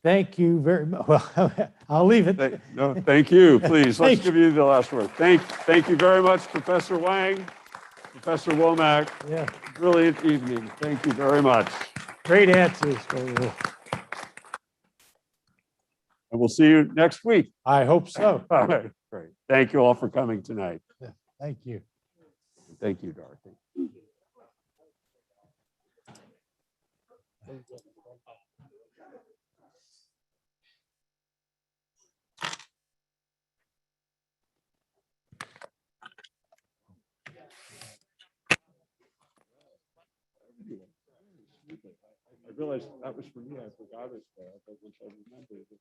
thank you very much. Well, I'll leave it. No, thank you. Please, let's Thank give you the last word. Thank you very much, Professor Wang, Professor Womack. Yeah, Brilliant evening. Thank you very much. great answers. And we'll see you next week. I hope so. All right, great. Thank you all for coming tonight. Thank you. Thank you, Dorothy. I realized that was for me. I forgot it, but once I remembered it was